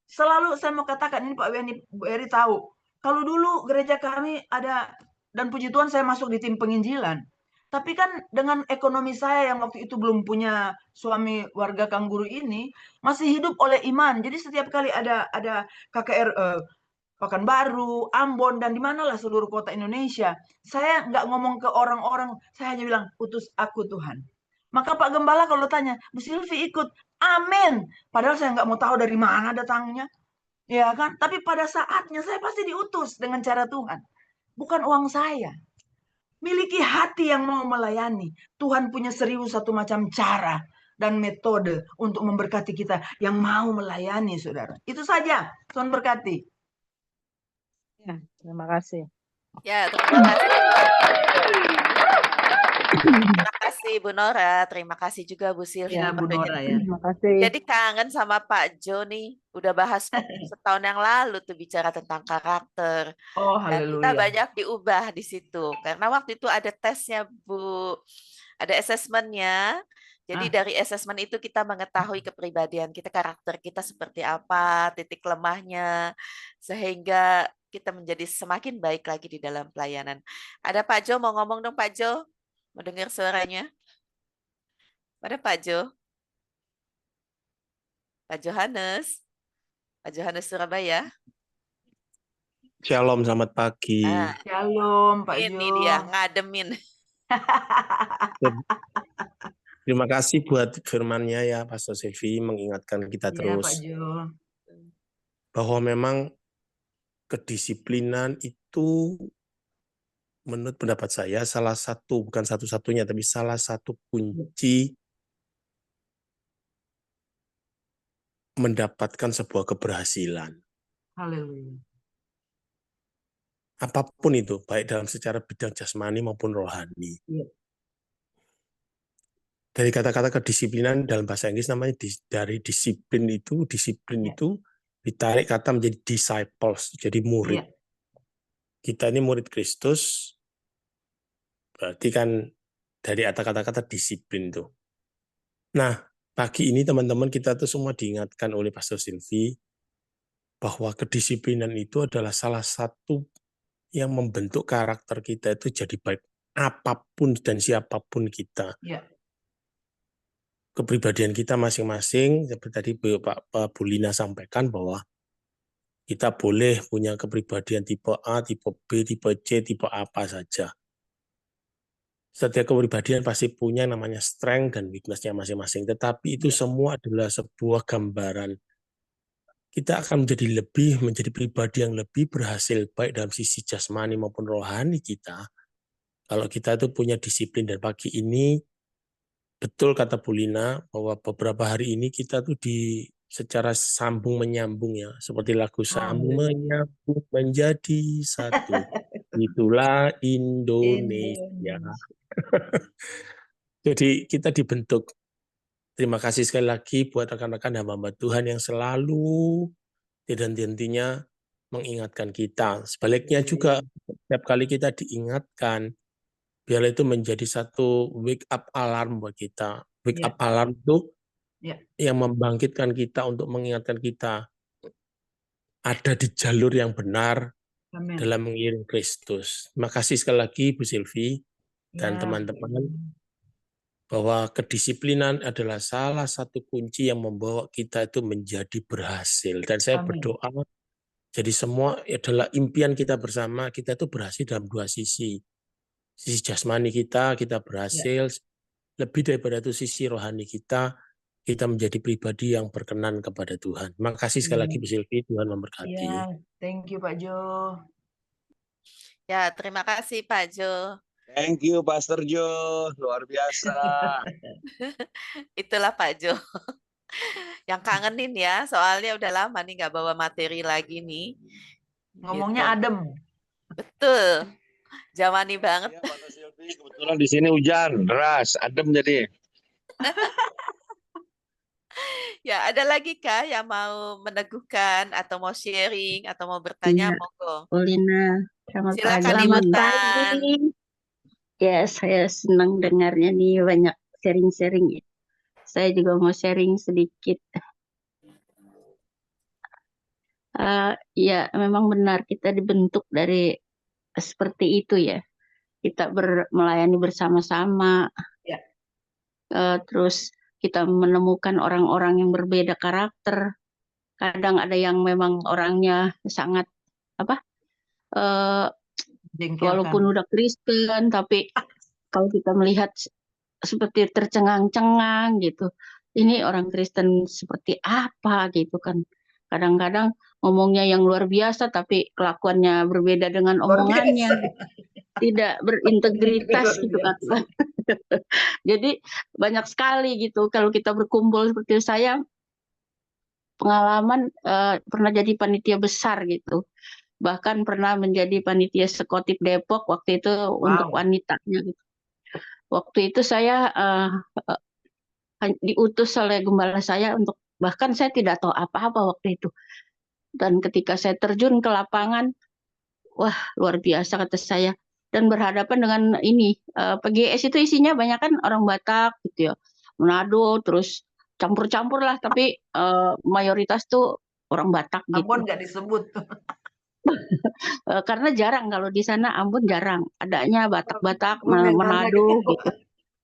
Selalu saya mau katakan, ini Pak Weni, Bu Eri tahu. Kalau dulu gereja kami ada, dan puji Tuhan saya masuk di tim penginjilan. Tapi kan dengan ekonomi saya yang waktu itu belum punya suami warga Kangguru ini, masih hidup oleh iman. Jadi setiap kali ada KKR Pekanbaru, Ambon, dan di manalah seluruh kota Indonesia, saya nggak ngomong ke orang-orang, saya hanya bilang, utus aku Tuhan. Maka Pak Gembala kalau tanya, Bu Silvi ikut, amin. Padahal saya nggak mau tahu dari mana datangnya. Ya kan? Tapi pada saatnya saya pasti diutus dengan cara Tuhan. Bukan uang saya. Miliki hati yang mau melayani. Tuhan punya 1001 macam cara dan metode untuk memberkati kita yang mau melayani, saudara. Itu saja. Tuhan berkati. Ya, terima kasih. Ya, terima kasih. Terima kasih Bu Nora, terima kasih juga Bu Silvi. Ya, Bu Waktunya Nora ya. Terima kasih. jadi kangen sama Pak Jo nih. Udah bahas setahun yang lalu tuh bicara tentang karakter. Oh, Dan kita haleluya. banyak diubah di situ. Karena waktu itu ada tesnya Bu, ada asesmennya. Jadi Ah. dari asesmen itu kita mengetahui kepribadian kita, karakter kita seperti apa, titik lemahnya, sehingga kita menjadi semakin baik lagi di dalam pelayanan. Ada Pak Jo, mau ngomong dong Pak Jo? Mau dengar suaranya? Ada Pak Jo? Pak Johannes? Pak Johannes Surabaya? Shalom, selamat pagi. Ah, Shalom, Pak ini Jo. dia, ngademin. Terima kasih buat firman-Nya ya, Pastor Silvi, mengingatkan kita Iya, Pak terus Jo. bahwa memang kedisiplinan itu menurut pendapat saya salah satu, bukan satu-satunya, tapi salah satu kunci mendapatkan sebuah keberhasilan. Haleluya. Apapun itu, baik dalam secara bidang jasmani maupun rohani. Iya. Dari kata-kata kedisiplinan dalam bahasa Inggris namanya dari disiplin itu Ya. ditarik kata menjadi disciples, jadi murid. Iya. Kita ini murid Kristus, berarti kan dari kata-kata disiplin tuh. Nah, pagi ini teman-teman kita tuh semua diingatkan oleh Pastor Silvi bahwa kedisiplinan itu adalah salah satu yang membentuk karakter kita itu jadi baik apapun dan siapapun kita. Iya. Kepribadian kita masing-masing, seperti tadi Pak Bulina sampaikan bahwa kita boleh punya kepribadian tipe A, tipe B, tipe C, tipe apa saja. Setiap kepribadian pasti punya namanya strength dan weakness-nya masing-masing. Tetapi itu semua adalah sebuah gambaran. Kita akan menjadi pribadi yang lebih berhasil baik dalam sisi jasmani maupun rohani kita. Kalau kita itu punya disiplin, dan pagi ini betul kata Bulina bahwa beberapa hari ini kita tuh secara sambung menyambung ya, seperti lagu sambung menyambung menjadi satu. Itulah Indonesia. Jadi kita dibentuk. Terima kasih sekali lagi buat rekan-rekan hamba Tuhan yang selalu tidak henti-hentinya mengingatkan kita. Sebaliknya juga setiap kali kita diingatkan, biarlah itu menjadi satu wake up alarm buat kita. Wake up alarm itu yang membangkitkan kita untuk mengingatkan kita ada di jalur yang benar. Amen. Dalam mengiring Kristus. Terima kasih sekali lagi Bu Silvi dan teman-teman bahwa kedisiplinan adalah salah satu kunci yang membawa kita itu menjadi berhasil. Dan saya berdoa, jadi semua adalah impian kita bersama, kita itu berhasil dalam dua sisi. Sisi jasmani kita berhasil, lebih daripada itu sisi rohani kita menjadi pribadi yang berkenan kepada Tuhan. Terima kasih sekali lagi Bu Silvi, Tuhan memberkati. Ya, thank you Pak Jo. Ya, terima kasih Pak Jo. Thank you Pastor Jo, luar biasa. Itulah Pak Jo. Yang kangenin ya, soalnya udah lama nih nggak bawa materi lagi nih. Ngomongnya gitu. adem. Betul. Jamani banget. Ya, Pastor Silvi, kebetulan di sini hujan, deras, adem jadi. Ya, ada lagi Kak yang mau meneguhkan atau mau sharing atau mau bertanya, monggo. Bulina, Silakan pagi. Ibu Selamat Tan. pagi. Ya, saya senang dengarnya nih, banyak sharing-sharing ya. Saya juga mau sharing sedikit. Ya, memang benar kita dibentuk dari seperti itu ya. Kita melayani bersama-sama. Ya. Terus kita menemukan orang-orang yang berbeda karakter. Kadang ada yang memang orangnya sangat walaupun udah Kristen, tapi kalau kita melihat seperti tercengang-cengang gitu, ini orang Kristen seperti apa gitu kan. Kadang-kadang ngomongnya yang luar biasa, tapi kelakuannya berbeda dengan Luar omongannya, biasa. tidak berintegritas Luar gitu kan. biasa. Jadi banyak sekali gitu kalau kita berkumpul seperti saya, pengalaman pernah jadi panitia besar gitu. Bahkan pernah menjadi panitia Sekotip Depok waktu itu untuk Wow. wanitanya gitu. Waktu itu saya diutus oleh gembala saya untuk, bahkan saya tidak tahu apa-apa waktu itu. Dan ketika saya terjun ke lapangan, wah luar biasa kata saya. Dan berhadapan dengan ini, PGS itu isinya banyak kan orang Batak gitu ya, Manado, terus campur-campur lah, tapi mayoritas tuh orang Batak Ambon gitu. nggak disebut. Karena jarang kalau di sana Ambon jarang, adanya Batak-Batak, Komentarnya Manado ketawa. gitu.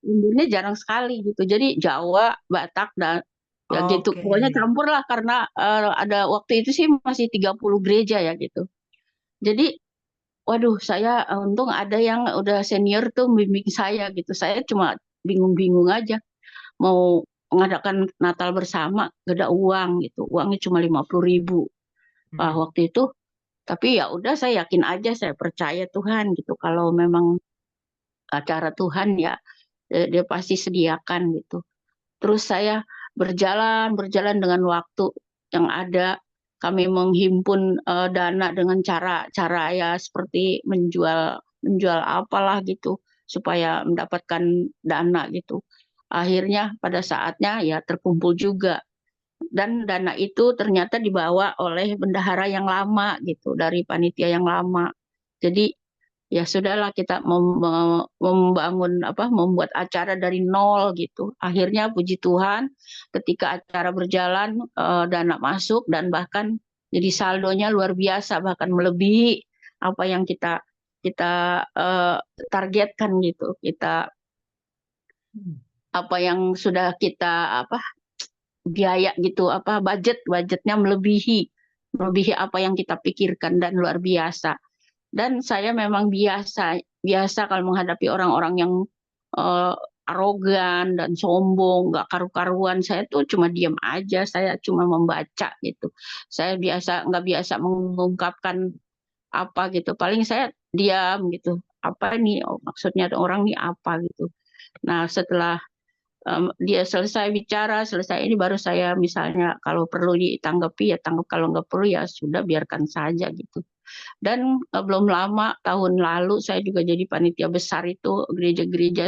Ambonnya jarang sekali gitu. Jadi Jawa, Batak dan ya gitu. Oke. Pokoknya campur lah karena ada waktu itu sih masih 30 gereja ya gitu. Jadi waduh, saya untung ada yang udah senior tuh membimbing saya gitu. Saya cuma bingung-bingung aja mau mengadakan Natal bersama, gak ada uang gitu. Uangnya cuma 50.000 waktu itu. Tapi ya udah, saya yakin aja, saya percaya Tuhan gitu. Kalau memang acara Tuhan ya dia pasti sediakan gitu. Terus saya berjalan dengan waktu yang ada. Kami menghimpun dana dengan cara ya seperti menjual apalah gitu supaya mendapatkan dana gitu. Akhirnya pada saatnya ya terkumpul juga, dan dana itu ternyata dibawa oleh bendahara yang lama gitu, dari panitia yang lama. Jadi ya sudahlah, kita membangun membuat acara dari nol gitu. Akhirnya puji Tuhan ketika acara berjalan, dana masuk, dan bahkan jadi saldonya luar biasa, bahkan melebihi apa yang kita kita eh, targetkan gitu. Kita apa yang sudah kita biaya gitu, budgetnya melebihi apa yang kita pikirkan, dan luar biasa. Dan saya memang biasa biasa kalau menghadapi orang-orang yang eh, arogan dan sombong, nggak karu-karuan, saya tuh cuma diam aja, saya cuma membaca gitu. Saya nggak biasa mengungkapkan apa gitu, paling saya diam gitu. Apa nih, maksudnya orang nih apa gitu. Nah setelah dia selesai bicara, selesai ini, baru saya misalnya kalau perlu ditanggapi ya tanggap, kalau nggak perlu ya sudah, biarkan saja gitu. Dan belum lama, tahun lalu saya juga jadi panitia besar itu gereja-gereja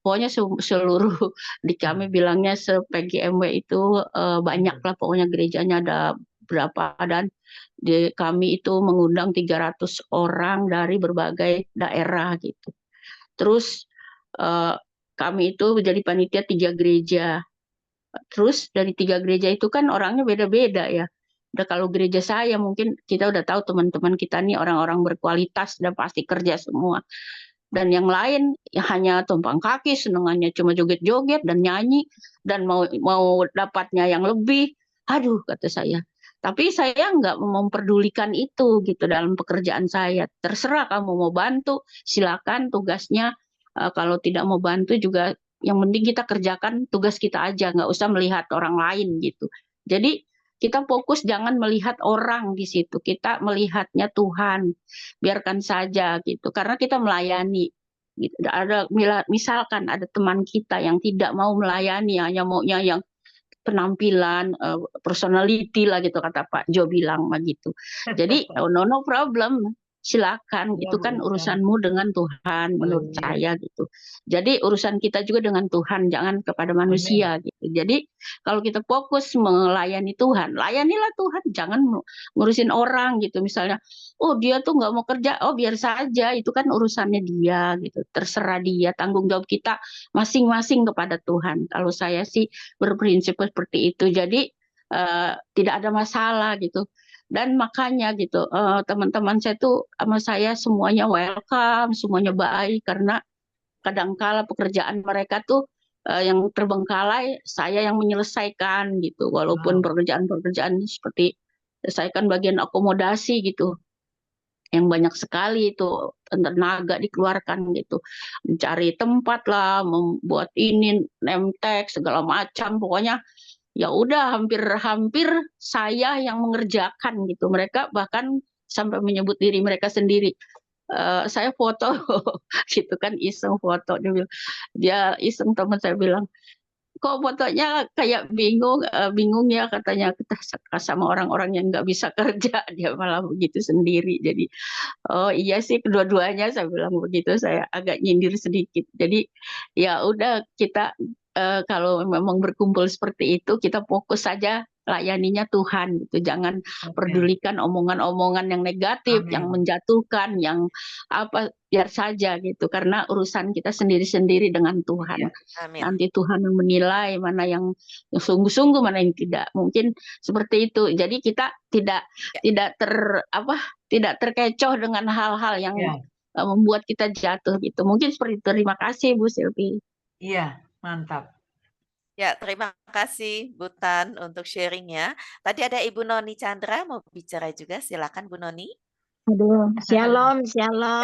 pokoknya seluruh di kami bilangnya se-PGMW itu banyak lah, pokoknya gerejanya ada berapa, dan di kami itu mengundang 300 orang dari berbagai daerah gitu. Terus eh, kami itu menjadi panitia 3 gereja. Terus dari 3 gereja itu kan orangnya beda-beda ya. Udah, kalau gereja saya mungkin kita udah tahu teman-teman kita nih orang-orang berkualitas dan pasti kerja semua. Dan yang lain ya hanya tumpang kaki, senengannya cuma joget-joget dan nyanyi, dan mau dapatnya yang lebih. Aduh, kata saya. Tapi saya nggak memperdulikan itu gitu dalam pekerjaan saya. Terserah kamu mau bantu, silakan tugasnya. Kalau tidak mau bantu juga, yang penting kita kerjakan tugas kita aja, nggak usah melihat orang lain gitu. Jadi kita fokus jangan melihat orang di situ, kita melihatnya Tuhan, biarkan saja gitu, karena kita melayani gitu. Misalkan ada teman kita yang tidak mau melayani, hanya maunya yang penampilan, personality lah gitu, kata Pak Jo bilang begitu. Jadi no problem, silakan, Ya itu Bu kan Ica. urusanmu dengan Tuhan menurut Haleluya. saya gitu. Jadi urusan kita juga dengan Tuhan, jangan kepada Amin. manusia gitu. Jadi kalau kita fokus melayani Tuhan, layanilah Tuhan, jangan ngurusin orang gitu. Misalnya, oh dia tuh nggak mau kerja, oh biar saja, itu kan urusannya dia gitu. Terserah dia, tanggung jawab kita masing-masing kepada Tuhan. Kalau saya sih berprinsip seperti itu. Jadi tidak ada masalah gitu. Dan makanya gitu, teman-teman saya tuh sama saya semuanya welcome, semuanya baik, karena kadangkala pekerjaan mereka tuh yang terbengkalai, saya yang menyelesaikan gitu. Walaupun Wow. pekerjaan-pekerjaan seperti selesaikan bagian akomodasi gitu, yang banyak sekali itu tenaga dikeluarkan gitu, mencari tempat lah, membuat ini, name tag segala macam, pokoknya ya udah hampir-hampir saya yang mengerjakan gitu. Mereka bahkan sampai menyebut diri mereka sendiri. Saya foto gitu kan, iseng foto, dia iseng, teman saya bilang, kok fotonya kayak bingung ya, katanya kita sama orang-orang yang nggak bisa kerja. Dia malah begitu sendiri. Jadi oh iya sih, kedua-duanya saya bilang begitu, saya agak nyindir sedikit. Jadi ya udah, kita kalau memang berkumpul seperti itu, kita fokus saja layaninya Tuhan gitu. Jangan Oke. pedulikan omongan-omongan yang negatif, yang Amin. menjatuhkan, yang apa, biar saja gitu. Karena urusan kita sendiri-sendiri dengan Tuhan. Iya. Amin. Nanti Tuhan yang menilai mana yang sungguh-sungguh, mana yang tidak. Mungkin seperti itu. Jadi kita tidak tidak terkecoh dengan hal-hal yang Iya. membuat kita jatuh gitu. Mungkin seperti itu. Terima kasih Bu Silvi. Iya, mantap. Ya, terima kasih Bu Tan untuk sharingnya. Tadi ada Ibu Noni Chandra mau bicara juga, silakan Bu Noni. Aduh, shalom Bu Shalom,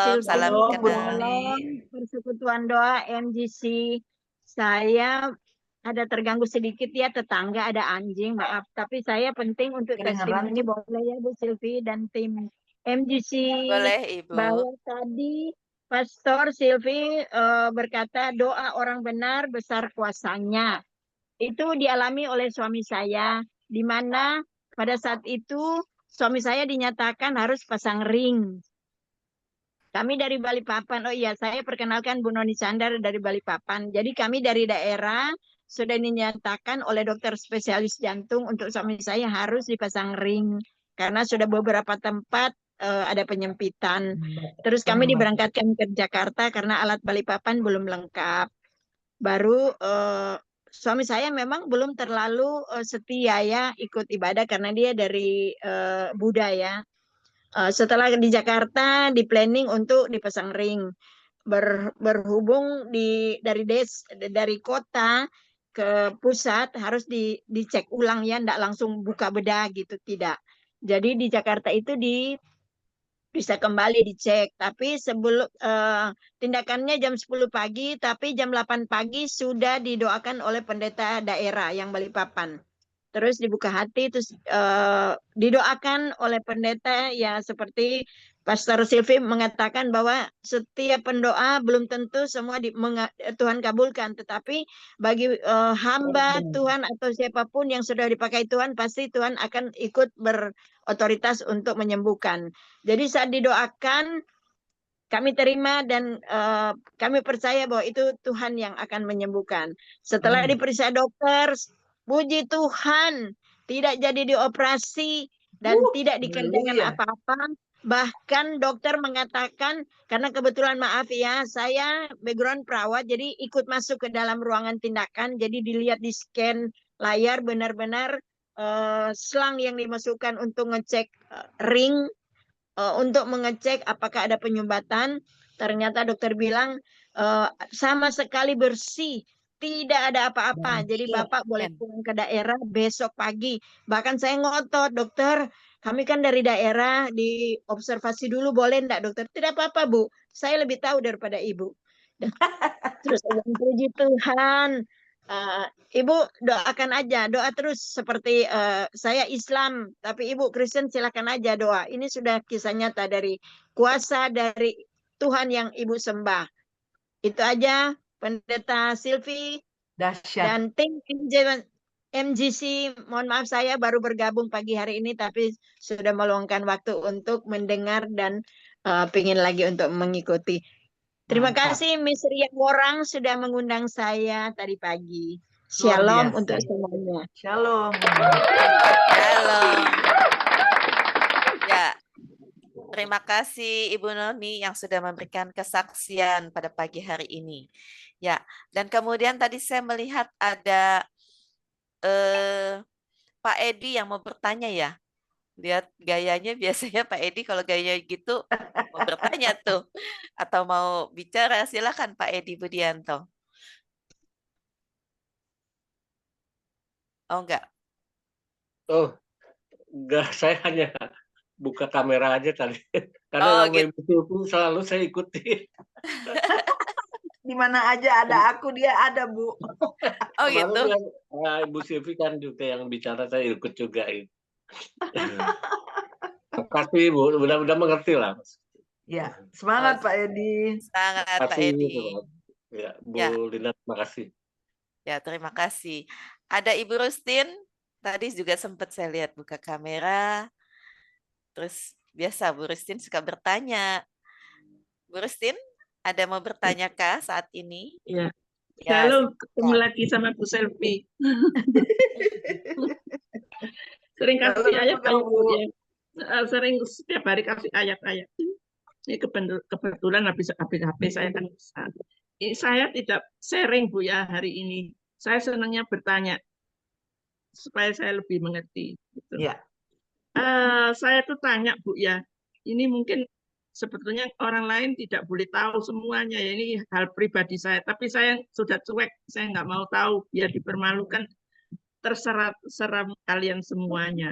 Silvi. salam Halo, Bu kenal. Noni. Persekutuan doa MGC. Saya ada terganggu sedikit ya, tetangga ada anjing, maaf. Tapi saya penting untuk Kedengeran testimoni, boleh ya Bu Silvi dan tim MGC. Boleh Ibu. Bahwa tadi Pastor Silvi berkata doa orang benar besar kuasanya. Itu dialami oleh suami saya, di mana pada saat itu suami saya dinyatakan harus pasang ring. Kami dari Balikpapan. Oh iya, saya perkenalkan Bu Noni Sandar dari Balikpapan. Jadi kami dari daerah sudah dinyatakan oleh dokter spesialis jantung untuk suami saya harus dipasang ring. Karena sudah beberapa tempat ada penyempitan. Terus kami diberangkatkan ke Jakarta karena alat Balikpapan belum lengkap. Baru suami saya memang belum terlalu setia ya ikut ibadah karena dia dari Buddha ya. Setelah di Jakarta di planning untuk dipasang ring, berhubung dari kota ke pusat harus dicek ulang ya, enggak langsung buka bedah gitu, tidak. Jadi di Jakarta itu bisa kembali dicek, tapi sebelum tindakannya jam 10 pagi, tapi jam 8 pagi sudah didoakan oleh pendeta daerah yang Balikpapan. Terus dibuka hati, terus didoakan oleh pendeta ya, seperti Pastor Silvi mengatakan bahwa setiap pendoa belum tentu semua Tuhan kabulkan, tetapi bagi hamba Tuhan atau siapapun yang sudah dipakai Tuhan, pasti Tuhan akan ikut berotoritas untuk menyembuhkan. Jadi saat didoakan, kami terima dan kami percaya bahwa itu Tuhan yang akan menyembuhkan. Setelah diperiksa dokter, puji Tuhan, tidak jadi dioperasi dan tidak dikerjakan haleluya. apa-apa. Bahkan dokter mengatakan, karena kebetulan maaf ya, saya background perawat, jadi ikut masuk ke dalam ruangan tindakan, jadi dilihat di scan layar benar-benar selang yang dimasukkan untuk ngecek ring, untuk mengecek apakah ada penyumbatan. Ternyata dokter bilang sama sekali bersih, tidak ada apa-apa. Jadi Bapak boleh pulang ke daerah besok pagi. Bahkan saya ngotot, dokter, kami kan dari daerah, diobservasi dulu boleh enggak dokter? Tidak apa-apa Bu, saya lebih tahu daripada Ibu. Terus puji Tuhan. Ibu doakan aja, doa terus seperti saya Islam, tapi Ibu Kristen silakan aja doa. Ini sudah kisah nyata dari kuasa dari Tuhan yang Ibu sembah. Itu aja Pendeta Silvi Dahsyat. dan tim MGC. Mohon maaf saya baru bergabung pagi hari ini, tapi sudah meluangkan waktu untuk mendengar dan pingin lagi untuk mengikuti. Terima Mantap. kasih Miss Ria Worang sudah mengundang saya tadi pagi. Luar Shalom biasa. untuk semuanya. Shalom. Shalom. Ya, terima kasih Ibu Noni yang sudah memberikan kesaksian pada pagi hari ini. Ya, dan kemudian tadi saya melihat ada Pak Edi yang mau bertanya ya. Lihat gayanya, biasanya Pak Edi kalau gaya gitu mau bertanya tuh atau mau bicara, silakan Pak Edi Budianto. Oh enggak. Oh, enggak, saya hanya buka kamera aja tadi. Oh, Karena nama gitu. Ibu Silvi selalu saya ikuti. Di mana aja ada aku, dia ada, Bu. Oh Kemarin gitu. yang Ibu Silvi kan juga yang bicara, saya ikut juga itu. Makasih Bu, mudah-mudahan mengerti lah. Ya, semangat Pak Edi. Semangat Pak Makasih, Edi. ya, Bu Ya. Lina, terima kasih. Ya, terima kasih. Ada Ibu Rustin, tadi juga sempat saya lihat buka kamera. Terus biasa Bu Rustin suka bertanya. Bu Rustin, ada mau bertanya kah saat ini? Ya, Ya, halo, ketemu silakan. lagi sama Bu Selvi. Sering Halo, kasih ayat-ayat, Bu. Bu, ya. Sering setiap hari kasih ayat-ayat. Ini kebetulan habis HP saya kan rusak. Ini saya tidak sharing, Bu, ya, hari ini. Saya senangnya bertanya supaya saya lebih mengerti. Gitu. Ya. Saya tuh tanya, Bu, ya, ini mungkin sebetulnya orang lain tidak boleh tahu semuanya, ya, ini hal pribadi saya, tapi saya sudah cuek, saya nggak mau tahu, biar dipermalukan, terserah kalian semuanya.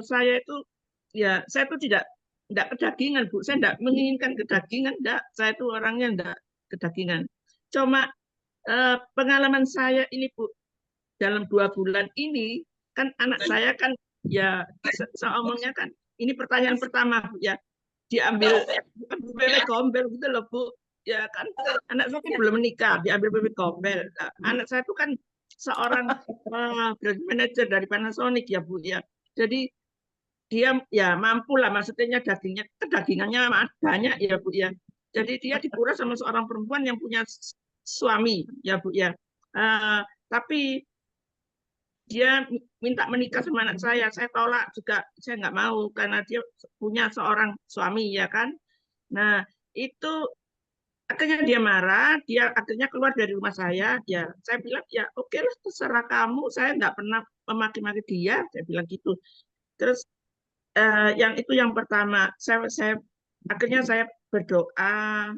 Saya itu, ya, saya tuh tidak kedagingan, Bu, saya tidak menginginkan kedagingan, enggak, saya tuh orangnya enggak kedagingan. Cuma pengalaman saya ini, Bu, dalam 2 bulan ini, kan anak saya kan, ya, saya omongnya kan, ini pertanyaan pertama, Bu, ya, diambil bebek gombel gitu loh, Bu. Ya kan, anak saya kan belum menikah, diambil bebek gombel. Nah, anak saya itu kan seorang brand manager dari Panasonic, ya, Bu, ya. Jadi dia ya mampu lah, maksudnya kedagingannya banyak, ya, Bu, ya. Jadi dia dikuras sama seorang perempuan yang punya suami, ya, Bu, ya. Tapi dia minta menikah sama anak saya tolak juga, saya nggak mau karena dia punya seorang suami, ya kan. Nah, itu akhirnya dia marah, dia akhirnya keluar dari rumah saya, ya saya bilang ya oke lah, terserah kamu, saya nggak pernah memaki-maki dia, saya bilang gitu. Terus yang itu yang pertama, saya akhirnya saya berdoa,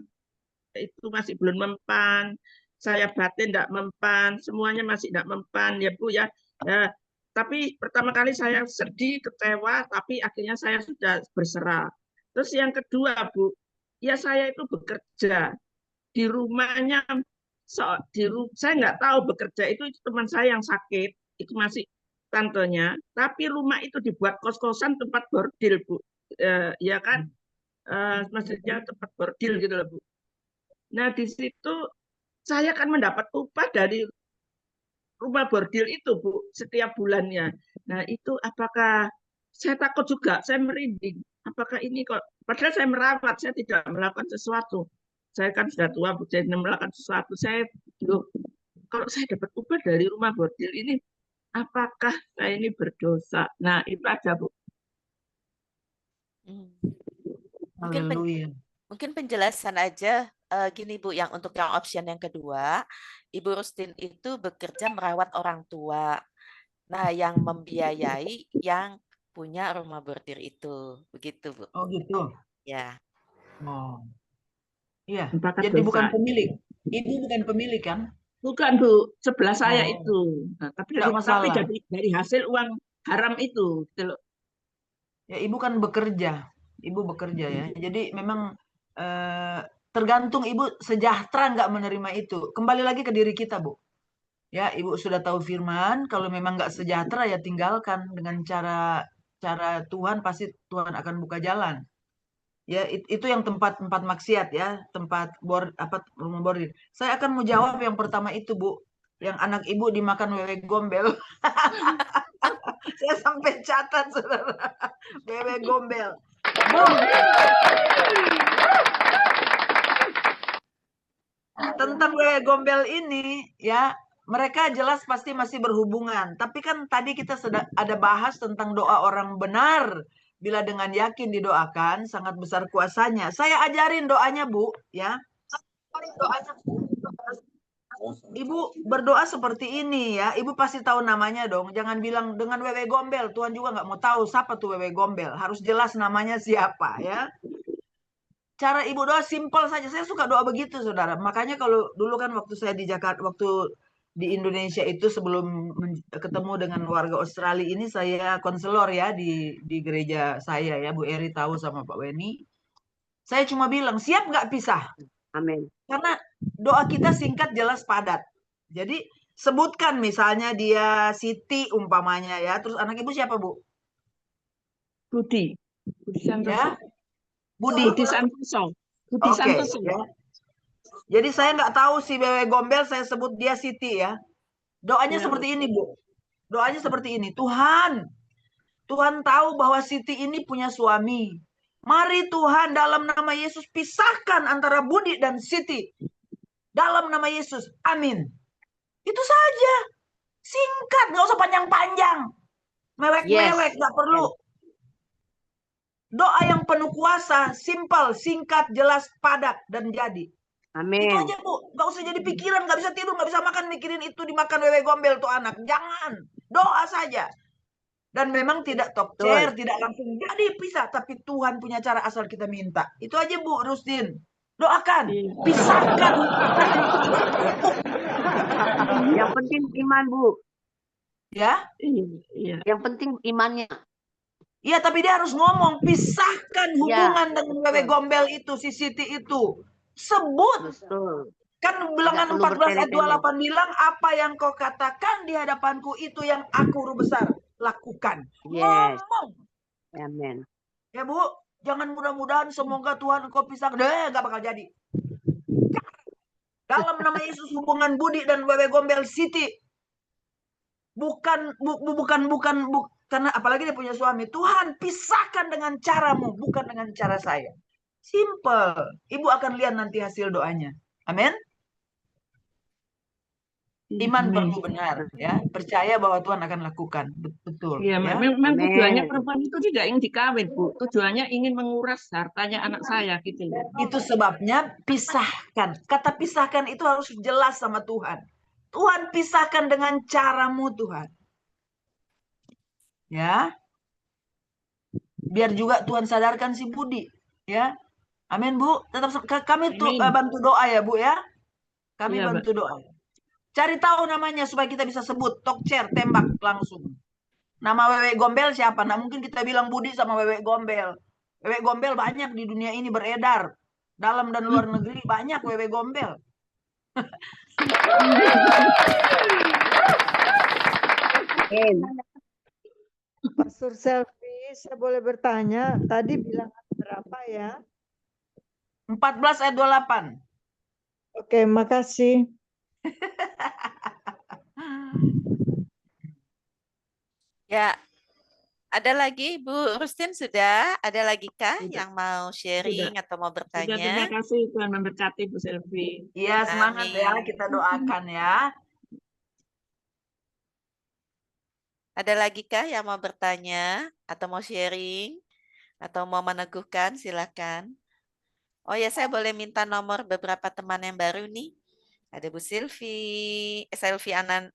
itu masih belum mempan, saya batin tidak mempan, semuanya masih tidak mempan, ya, Bu, ya. Tapi pertama kali saya sedih, kecewa, tapi akhirnya saya sudah berserah. Terus yang kedua, Bu, ya saya itu bekerja di rumahnya, saya nggak tahu bekerja itu teman saya yang sakit, itu masih tantenya, tapi rumah itu dibuat kos-kosan tempat bordil, Bu, ya kan, maksudnya tempat bordil gitu loh, Bu. Nah, di situ saya akan mendapat upah dari rumah bordil itu, Bu, setiap bulannya. Nah, itu apakah saya takut juga, saya merinding. Apakah ini kok, padahal saya merawat, saya tidak melakukan sesuatu. Saya kan sudah tua, Bu, jadi melakukan sesuatu. Saya, loh, kalau saya dapat upah dari rumah bordil ini, apakah saya ini berdosa? Nah, itu aja, Bu. Mungkin penjelasan aja gini, Bu, yang untuk yang option yang kedua, Ibu Rustin itu bekerja merawat orang tua. Nah, yang membiayai yang punya rumah bordir itu. Begitu, Bu. Oh, gitu. Ya. Oh. Iya. Apakah Jadi dosa? bukan pemilik. Ibu bukan pemilik kan? Bukan, Bu, sebelah saya itu. Nah, tapi masalah. dari hasil uang haram itu, gitu loh. Ya, ibu kan bekerja. Ibu bekerja, ya. Jadi memang tergantung ibu sejahtera nggak menerima itu. Kembali lagi ke diri kita, Bu. Ya, ibu sudah tahu firman, kalau memang nggak sejahtera ya tinggalkan, dengan cara Tuhan, pasti Tuhan akan buka jalan. Ya, itu yang tempat maksiat, ya, tempat rumah bordil. Saya akan mau jawab yang pertama itu, Bu. Yang anak ibu dimakan wewe gombel. Saya sampai catat, Saudara. Wewe gombel. Bu. Tentang wewe gombel ini, ya, mereka jelas pasti masih berhubungan. Tapi kan tadi kita sudah ada bahas tentang doa orang benar. Bila dengan yakin didoakan, sangat besar kuasanya. Saya ajarin doanya, Bu, ya. Ibu berdoa seperti ini, ya. Ibu pasti tahu namanya dong. Jangan bilang dengan wewe gombel. Tuhan juga nggak mau tahu siapa tuh wewe gombel. Harus jelas namanya siapa, ya. Cara ibu doa simpel saja. Saya suka doa begitu, Saudara. Makanya kalau dulu kan waktu saya di Jakarta, waktu di Indonesia itu, sebelum ketemu dengan warga Australia ini, saya konselor, ya, di gereja saya, ya. Bu Eri tahu sama Pak Weni. Saya cuma bilang, siap nggak pisah? Amin. Karena doa kita singkat, jelas, padat. Jadi sebutkan misalnya dia Siti umpamanya ya. Terus anak ibu siapa, Bu? Budi Santoso. Ya, Budi. Budi Santoso. Budi Oke, Santoso. ya. Jadi saya nggak tahu si Wewe Gombel, saya sebut dia Siti ya. Doanya Ya. seperti ini, Bu. Doanya seperti ini. Tuhan tahu bahwa Siti ini punya suami. Mari Tuhan dalam nama Yesus pisahkan antara Budi dan Siti. Dalam nama Yesus. Amin. Itu saja. Singkat, nggak usah panjang-panjang. Mewek-mewek, nggak perlu. Doa yang penuh kuasa, simpel, singkat, jelas, padat, dan jadi. Amin. Itu aja, Bu. Nggak usah jadi pikiran, nggak bisa tidur, nggak bisa makan, mikirin itu, dimakan Wewe Gombel tuh anak. Jangan. Doa saja. Dan memang tidak talk chair, tidak langsung jadi pisah. Tapi Tuhan punya cara asal kita minta. Itu aja, Bu Rustin. Doakan. Pisahkan. Yang penting iman, Bu. Ya. Iya. Yang penting imannya. Iya, tapi dia harus ngomong. Pisahkan hubungan dengan Wewe Gombel itu, si Siti itu. Sebut. Betul. Kan bilangan 14 ayat 28 bilang, apa yang kau katakan di hadapanku itu yang aku huruf besar. Lakukan. Yes. Ngomong. Amin. Ya, Bu. Jangan mudah-mudahan semoga Tuhan engkau pisahkan. Nggak bakal jadi. Dalam nama Yesus hubungan Budi dan Wewe Gombel Siti. Bukan, karena apalagi dia punya suami. Tuhan pisahkan dengan caramu, bukan dengan cara saya. Simple. Ibu akan lihat nanti hasil doanya. Amin. Iman perlu benar, ya. Percaya bahwa Tuhan akan lakukan. Betul. Iya, ya. memang tujuannya perempuan itu tidak ingin dikawin, Bu. Tujuannya ingin menguras hartanya anak saya, gitu ya. Itu sebabnya pisahkan. Kata pisahkan itu harus jelas sama Tuhan. Tuhan pisahkan dengan caramu, Tuhan. Ya. Biar juga Tuhan sadarkan si Budi, ya. Amin, Bu. Tetap kami bantu doa ya, Bu ya. Kami Iya, bantu doa. Cari tahu namanya supaya kita bisa sebut, talk chair, tembak langsung. Nama Wewe Gombel siapa? Nah, mungkin kita bilang Budi sama Wewe Gombel. Wewe Gombel banyak di dunia ini beredar. Dalam dan luar negeri banyak Wewe Gombel. Pastor Selfie, saya boleh bertanya, tadi bilang berapa ya? 14 ayat 28. Oke, makasih. Ya, ada lagi Bu Rustin sudah? Ada lagi kah yang mau sharing atau mau Sudah, bertanya? terima kasih Tuhan memberkati Bu Selvi. Iya, semangat ya, Amin. kita doakan ya. Ada lagi kah yang mau bertanya atau mau sharing atau mau meneguhkan? Silakan. Oh ya, saya boleh minta nomor beberapa teman yang baru nih. Ada Bu Selvi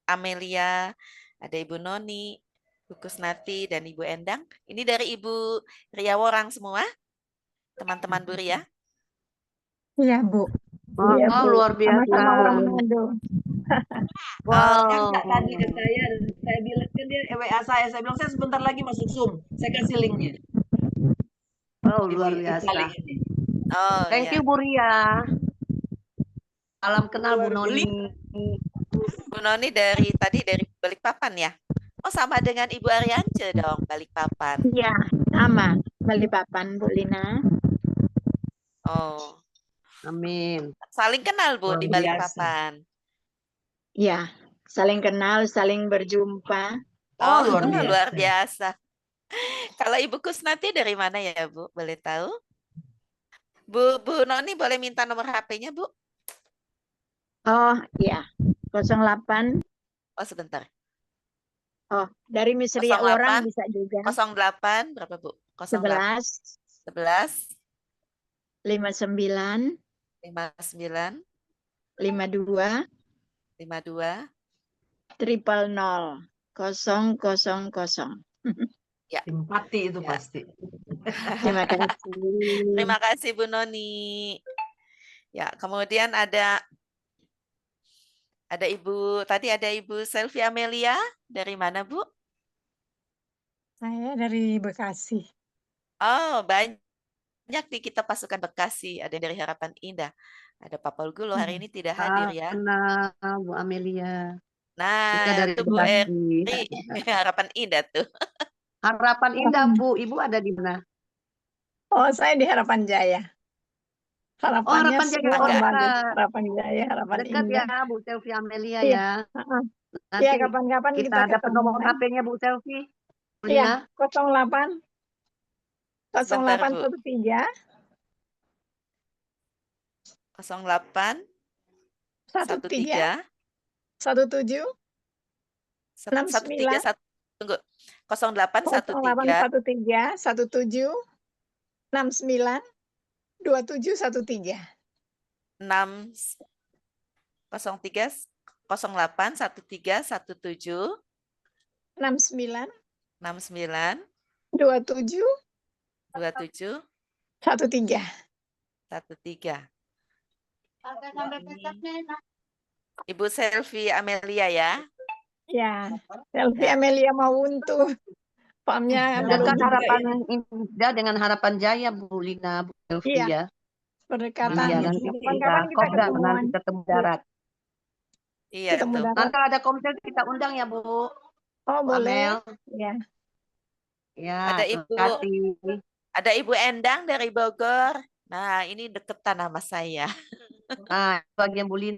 Amelia, ada Ibu Noni, Bu Kusnati, dan Ibu Endang. Ini dari Ibu Ria Worang semua, teman-teman Bu Ria. Iya, Bu. Oh, luar biasa. Sama-sama orang Manado. Yang tadi ke saya bilang kan dia WA saya bilang saya sebentar lagi masuk Zoom. Saya kasih linknya. Oh, luar biasa. Oh, Thank ya. you, Bu Ria. Salam kenal Bu Noni. Bu Noni dari Balikpapan ya? Oh, sama dengan Ibu Ariance dong, Balikpapan. Iya, sama. Balikpapan, Bu Lina. Oh. Amin. Saling kenal Bu Luar di biasa. Balikpapan. Iya, saling kenal, saling berjumpa. Oh, luar luar biasa. biasa. Kalau Ibu Kusnati dari mana ya Bu? Boleh tahu? Bu Noni boleh minta nomor HP-nya Bu? Oh, iya. 08. Oh, sebentar. Oh, dari Miss Ria 08, Worang bisa juga. 08 berapa Bu? 11 11 59 59 52 52 000 000. Ya. Simpati itu pasti. Terima kasih. Terima kasih Bu Noni. Ya, kemudian ada Ibu Selvi Amelia dari mana Bu? Saya dari Bekasi. Oh, banyak nih kita pasukan Bekasi, ada yang dari Harapan Indah. Ada Pak Paul Gulo hari ini tidak hadir ya. Kenal Bu Amelia. Kita Nah, dari tuh Bu Bekasi. Eri, harapan indah tuh. Harapan indah Bu, Ibu ada di mana? Oh, saya di Harapan Jaya. Oh, Harapannya Harapan Jaya. semua Oh, Agak bagus. dekat. Harapan Jaya, harapan Dekat ya indah. Bu Selvi Amelia Iya. ya. heeh. Nanti Iya, kapan-kapan kita kita dapat nomor ketemuan. HP-nya Bu Selvi. Iya, Lina. 08 sebentar Bu. 0813 08 13 13 17 69 131 tunggu. 0813 0813 17 69 2713. 6 03 08 13 17 69 69 27 27 13. 13. Ibu Selvi Amelia ya. Ya, Selvi Ya. Amelia Mawuntu. Pamnya belum Dekat juga Harapan ini. Indah dengan Harapan Jaya Bu Lina, Bu Selvi Iya, ya. berdekatan. Iya, nanti Kapan-kapan kita kita kopdar, ketemuan. nanti ketemu darat. Iya Ketemu tuh. darat. Nanti kalau ada komsel kita undang ya Bu. Oh, Bu boleh. Amel. Ya. Ya, Ada terima Ibu kasih. Ada Ibu Endang dari Bogor. Nah, ini deketan sama saya. Nah, bagian Bu Lina.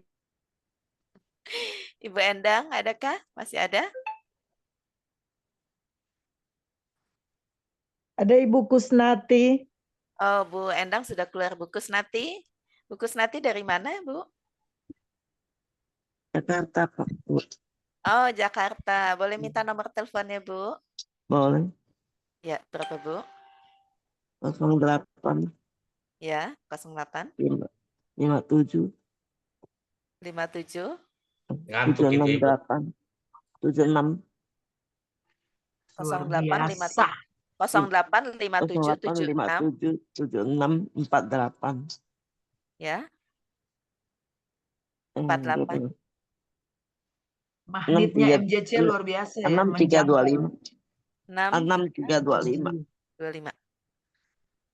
Ibu Endang, adakah? Masih ada? Ada Ibu Kusnati. Oh, Bu Endang sudah keluar. Bu Kusnati. Bu Kusnati dari mana, Bu? Jakarta, Pak. Bu. Oh, Jakarta. Boleh minta nomor teleponnya, Bu? Boleh. Ya, berapa, Bu? 08 Ya, 08 57 57 768 76 Luar 08 biasa. 08 57 76 76 48. ya. 48. Magnetnya MJC luar biasa ya. 6325. 6325. 6325.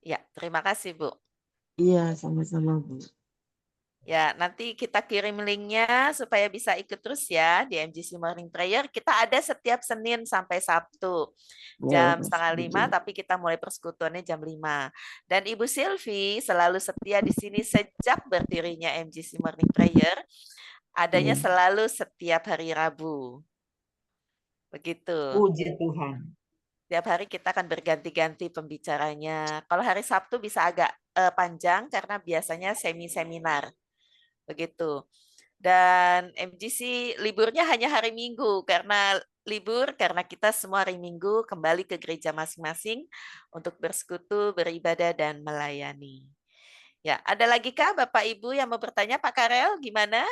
Ya, terima kasih, Bu. Iya, sama-sama, Bu. Ya, nanti kita kirim linknya supaya bisa ikut terus ya di MGC Morning Prayer. Kita ada setiap Senin sampai Sabtu jam 4:30, tapi kita mulai persekutuannya jam 5. Dan Ibu Silvi selalu setia di sini sejak berdirinya MGC Morning Prayer. Adanya selalu setiap hari Rabu. Begitu. Puji Tuhan. Tiap hari kita akan berganti-ganti pembicaranya. Kalau hari Sabtu bisa agak panjang karena biasanya semi-seminar. Begitu. Dan MGC liburnya hanya hari Minggu karena kita semua hari Minggu kembali ke gereja masing-masing untuk bersekutu, beribadah dan melayani. Ya, ada lagi kah Bapak Ibu yang mau bertanya? Pak Karel gimana?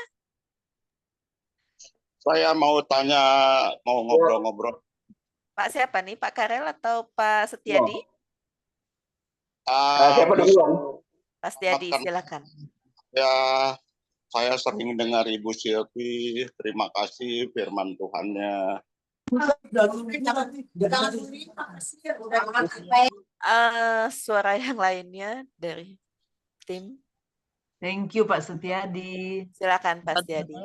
Saya mau tanya, mau ngobrol-ngobrol. Pak siapa nih? Pak Karel atau Pak Setiadi? Siapa duluan? Pak Setiadi, silakan. Ya, saya sering dengar Ibu Silvi, terima kasih firman Tuhannya. Suara yang lainnya dari tim. Thank you Pak Setiadi. Silakan Pak Setiadi.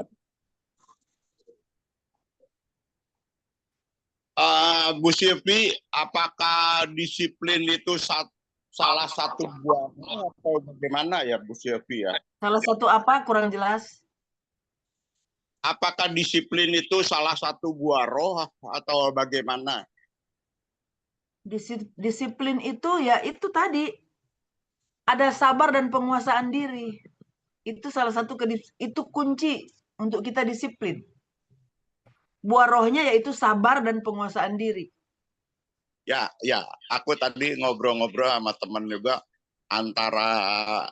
Bu Silvi, apakah disiplin itu salah satu buahnya atau bagaimana ya Bu Silvi ya? Salah satu apa? Kurang jelas. Apakah disiplin itu salah satu buah roh atau bagaimana? Disiplin itu ya itu tadi. Ada sabar dan penguasaan diri. Itu salah satu itu kunci untuk kita disiplin. Buah rohnya yaitu sabar dan penguasaan diri. Ya, aku tadi ngobrol-ngobrol sama teman juga antara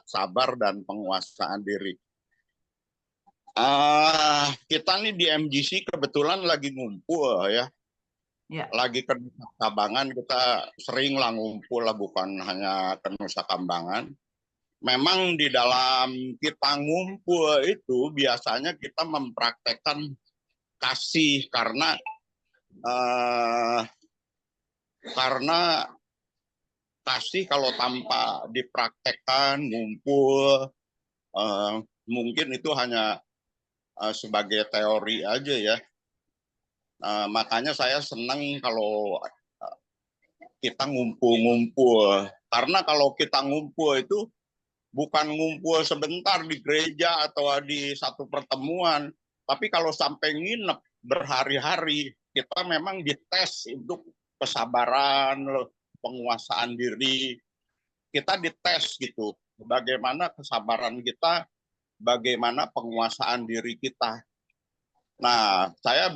sabar dan penguasaan diri. Kita nih di MGC kebetulan lagi ngumpul ya. Lagi ke Nusa Kambangan, kita sering lah ngumpul lah, bukan hanya ke Nusa Kambangan. Memang di dalam kita ngumpul itu biasanya kita mempraktekkan kasih karena kasih kalau tanpa dipraktekkan ngumpul mungkin itu hanya sebagai teori aja ya. Makanya saya senang kalau kita ngumpul-ngumpul. Karena kalau kita ngumpul itu bukan ngumpul sebentar di gereja atau di satu pertemuan, tapi kalau sampai nginep berhari-hari, kita memang dites untuk kesabaran, penguasaan diri. Kita dites gitu, bagaimana kesabaran kita, bagaimana penguasaan diri kita. Nah, saya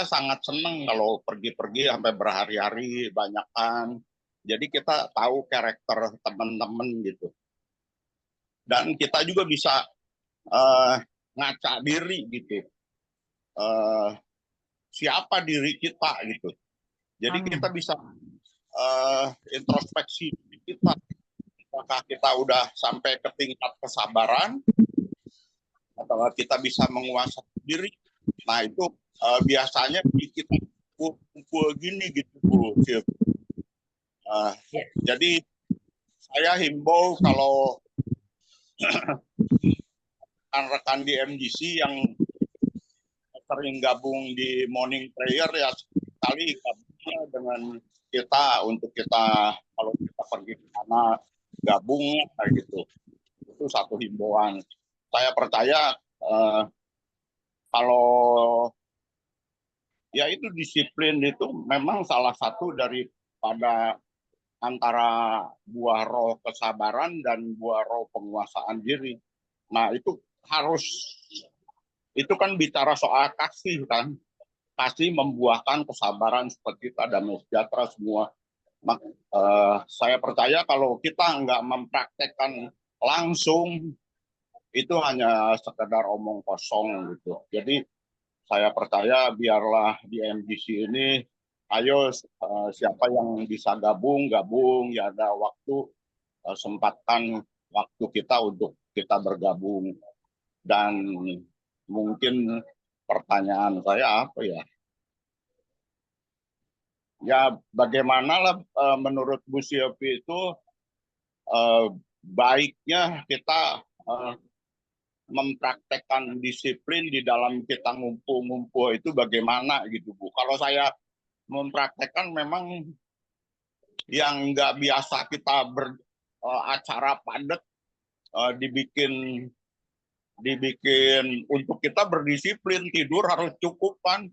sangat senang kalau pergi-pergi sampai berhari-hari, banyakan. Jadi kita tahu karakter teman-teman gitu. Dan kita juga bisa ngaca diri gitu. Siapa diri kita gitu. Jadi kita bisa introspeksi diri kita. Apakah kita udah sampai ke tingkat kesabaran atau kita bisa menguasai diri. Nah itu biasanya kita kumpul gini gitu Bu. Jadi saya himbau kalau rekan-rekan di MGC yang sering gabung di morning prayer ya sekali gabungnya dengan kita untuk kita kalau kita pergi ke sana gabung kayak gitu. Itu satu himbauan. Saya percaya kalau ya itu disiplin itu memang salah satu daripada antara buah roh kesabaran dan buah roh penguasaan diri. Nah itu harus, itu kan bicara soal kasih kan. Kasih membuahkan kesabaran seperti kita damai sejahtera semua. Saya percaya kalau kita nggak mempraktekkan langsung, itu hanya sekedar omong kosong gitu. Jadi saya percaya biarlah di MGC ini, ayo siapa yang bisa gabung, ya ada waktu, sempatkan waktu kita untuk kita bergabung. Dan mungkin pertanyaan saya apa ya? Ya bagaimana lah menurut Bu Silvi itu baiknya kita mempraktekkan disiplin di dalam kita ngumpul-ngumpul itu bagaimana gitu Bu. Kalau saya mempraktekkan memang yang nggak biasa kita beracara padat dibikin untuk kita berdisiplin, tidur harus cukup kan.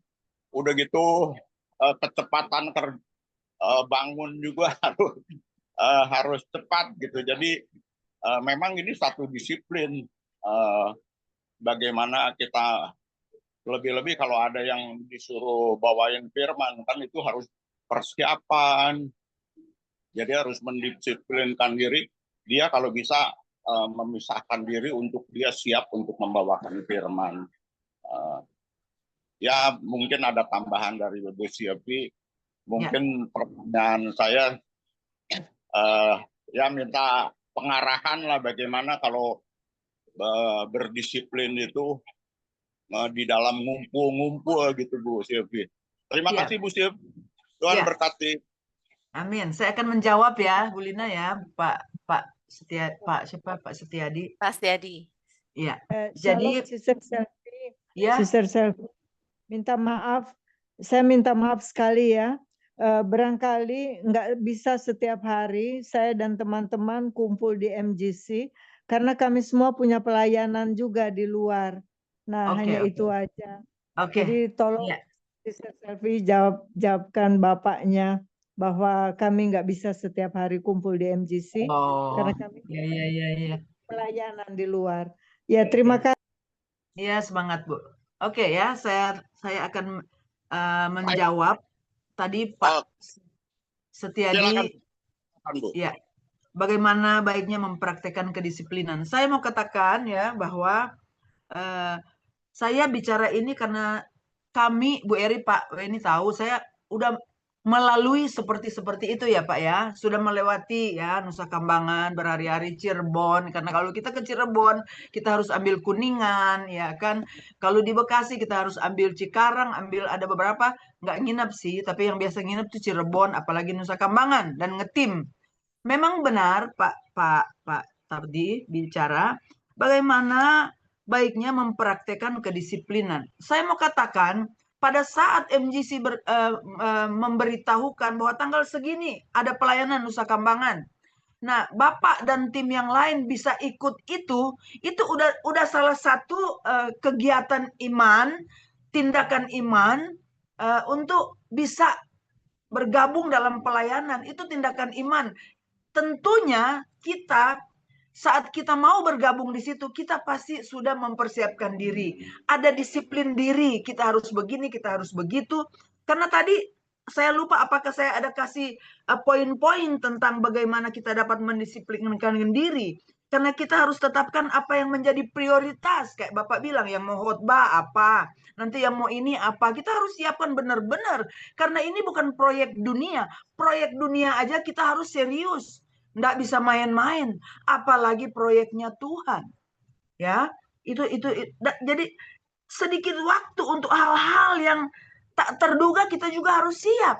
Udah gitu kecepatan bangun juga harus cepat gitu. Jadi memang ini satu disiplin. Bagaimana kita lebih-lebih kalau ada yang disuruh bawain firman kan itu harus persiapan. Jadi harus mendisiplinkan diri. Dia kalau bisa memisahkan diri untuk dia siap untuk membawakan firman. Ya mungkin ada tambahan dari Bu Silvi. Mungkin pertanyaan saya ya minta pengarahan lah bagaimana kalau berdisiplin itu di dalam ngumpul-ngumpul gitu Bu Silvi. Terima kasih Bu Silvi. Tuhan berkati. Amin. Saya akan menjawab ya Bu Lina ya, Pak Setiadi. Pak Setiadi. Iya. Jadi Sister Selfie, Sister Selfie, saya minta maaf sekali ya. Barangkali nggak bisa setiap hari saya dan teman-teman kumpul di MGC karena kami semua punya pelayanan juga di luar. Nah, hanya itu aja. Jadi tolong Sister Selfie jawabkan bapaknya bahwa kami nggak bisa setiap hari kumpul di MGC karena kami pelayanan di luar. Ya, terima kasih. Iya, semangat Bu. Oke ya, saya akan menjawab tadi Pak Setiadi. Ya, bagaimana baiknya mempraktekkan kedisiplinan. Saya mau katakan ya bahwa saya bicara ini karena kami, Bu Eri, Pak Weni tahu, saya udah melalui seperti itu ya Pak ya. Sudah melewati ya Nusa Kambangan, berhari-hari Cirebon. Karena kalau kita ke Cirebon, kita harus ambil Kuningan, ya kan. Kalau di Bekasi kita harus ambil Cikarang, ada beberapa, nggak nginep sih. Tapi yang biasa nginep itu Cirebon, apalagi Nusa Kambangan, dan ngetim. Memang benar Pak Tardi bicara bagaimana baiknya mempraktekkan kedisiplinan. Saya mau katakan, pada saat MGC memberitahukan bahwa tanggal segini ada pelayanan Nusa Kambangan. Nah, Bapak dan tim yang lain bisa ikut itu udah salah satu kegiatan iman, tindakan iman untuk bisa bergabung dalam pelayanan. Itu tindakan iman. Tentunya kita saat kita mau bergabung di situ, kita pasti sudah mempersiapkan diri. Ada disiplin diri, kita harus begini, kita harus begitu. Karena tadi saya lupa apakah saya ada kasih poin-poin tentang bagaimana kita dapat mendisiplinkan diri. Karena kita harus tetapkan apa yang menjadi prioritas. Kayak Bapak bilang, yang mau khotbah apa, nanti yang mau ini apa. Kita harus siapkan benar-benar. Karena ini bukan proyek dunia. Proyek dunia aja kita harus serius. Nggak bisa main-main, apalagi proyeknya Tuhan. Ya, itu jadi sedikit waktu untuk hal-hal yang tak terduga kita juga harus siap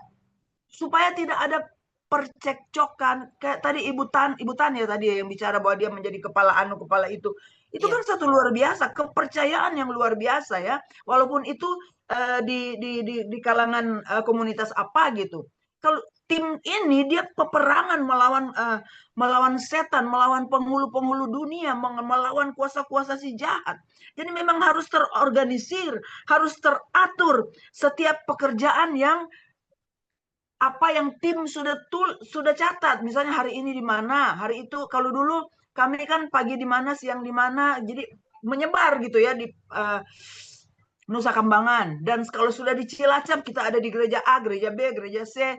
supaya tidak ada percekcokan. Kayak tadi Ibu Tan ya tadi yang bicara bahwa dia menjadi kepala kepala itu. Itu kan satu luar biasa, kepercayaan yang luar biasa ya. Walaupun itu di kalangan komunitas apa gitu. Kalau tim ini dia peperangan melawan setan, melawan penghulu-penghulu dunia, melawan kuasa-kuasa si jahat. Jadi memang harus terorganisir, harus teratur setiap pekerjaan yang apa yang tim sudah catat. Misalnya hari ini di mana, hari itu kalau dulu kami kan pagi di mana, siang di mana, jadi menyebar gitu ya di Nusa Kambangan. Dan kalau sudah di Cilacap kita ada di gereja A, gereja B, gereja C.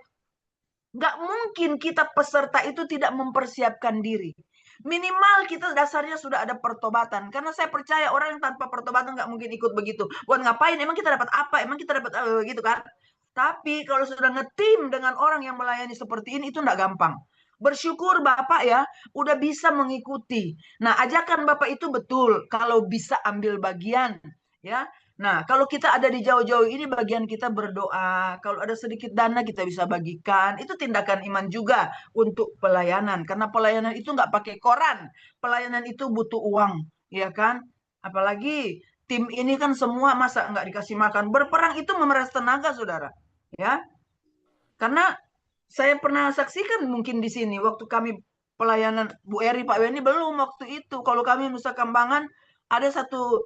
Nggak mungkin kita peserta itu tidak mempersiapkan diri. Minimal kita dasarnya sudah ada pertobatan. Karena saya percaya orang yang tanpa pertobatan nggak mungkin ikut begitu. Buat ngapain? Emang kita dapat apa? Emang kita dapat gitu kan? Tapi kalau sudah ngetim dengan orang yang melayani seperti ini, itu nggak gampang. Bersyukur Bapak ya, udah bisa mengikuti. Nah, ajakan Bapak itu betul. Kalau bisa ambil bagian. Ya, nah, kalau kita ada di jauh-jauh ini, bagian kita berdoa. Kalau ada sedikit dana kita bisa bagikan. Itu tindakan iman juga untuk pelayanan. Karena pelayanan itu nggak pakai koran. Pelayanan itu butuh uang, ya kan? Apalagi tim ini kan semua masa nggak dikasih makan. Berperang itu memeras tenaga, saudara. Ya, karena saya pernah saksikan mungkin di sini waktu kami pelayanan Bu Eri, Pak Weni belum waktu itu. Kalau kami Nusa Kambangan ada satu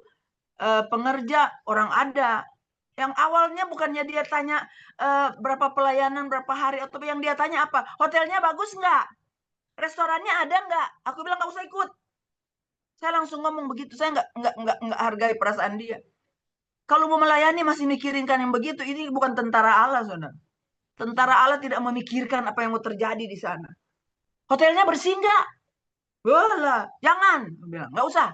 pengerja orang ada yang awalnya bukannya dia tanya berapa pelayanan berapa hari, atau yang dia tanya apa, hotelnya bagus nggak, restorannya ada nggak. Aku bilang nggak usah ikut. Saya langsung ngomong begitu. Saya nggak hargai perasaan dia. Kalau mau melayani masih mikirinkan yang begitu, ini bukan tentara Allah, saudara. Tentara Allah tidak memikirkan apa yang mau terjadi di sana. Hotelnya bersih nggak? Walah, jangan. Aku bilang nggak usah.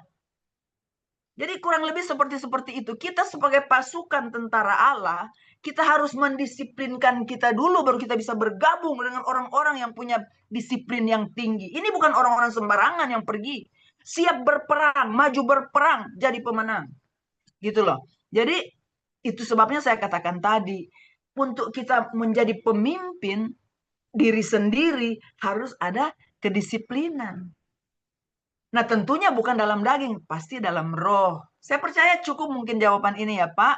Jadi kurang lebih seperti itu. Kita sebagai pasukan tentara Allah, kita harus mendisiplinkan kita dulu, baru kita bisa bergabung dengan orang-orang yang punya disiplin yang tinggi. Ini bukan orang-orang sembarangan yang pergi. Siap berperang, maju berperang, jadi pemenang. Gitu loh. Jadi itu sebabnya saya katakan tadi, untuk kita menjadi pemimpin diri sendiri harus ada kedisiplinan. Nah, tentunya bukan dalam daging, pasti dalam roh. Saya percaya cukup mungkin jawaban ini ya, Pak.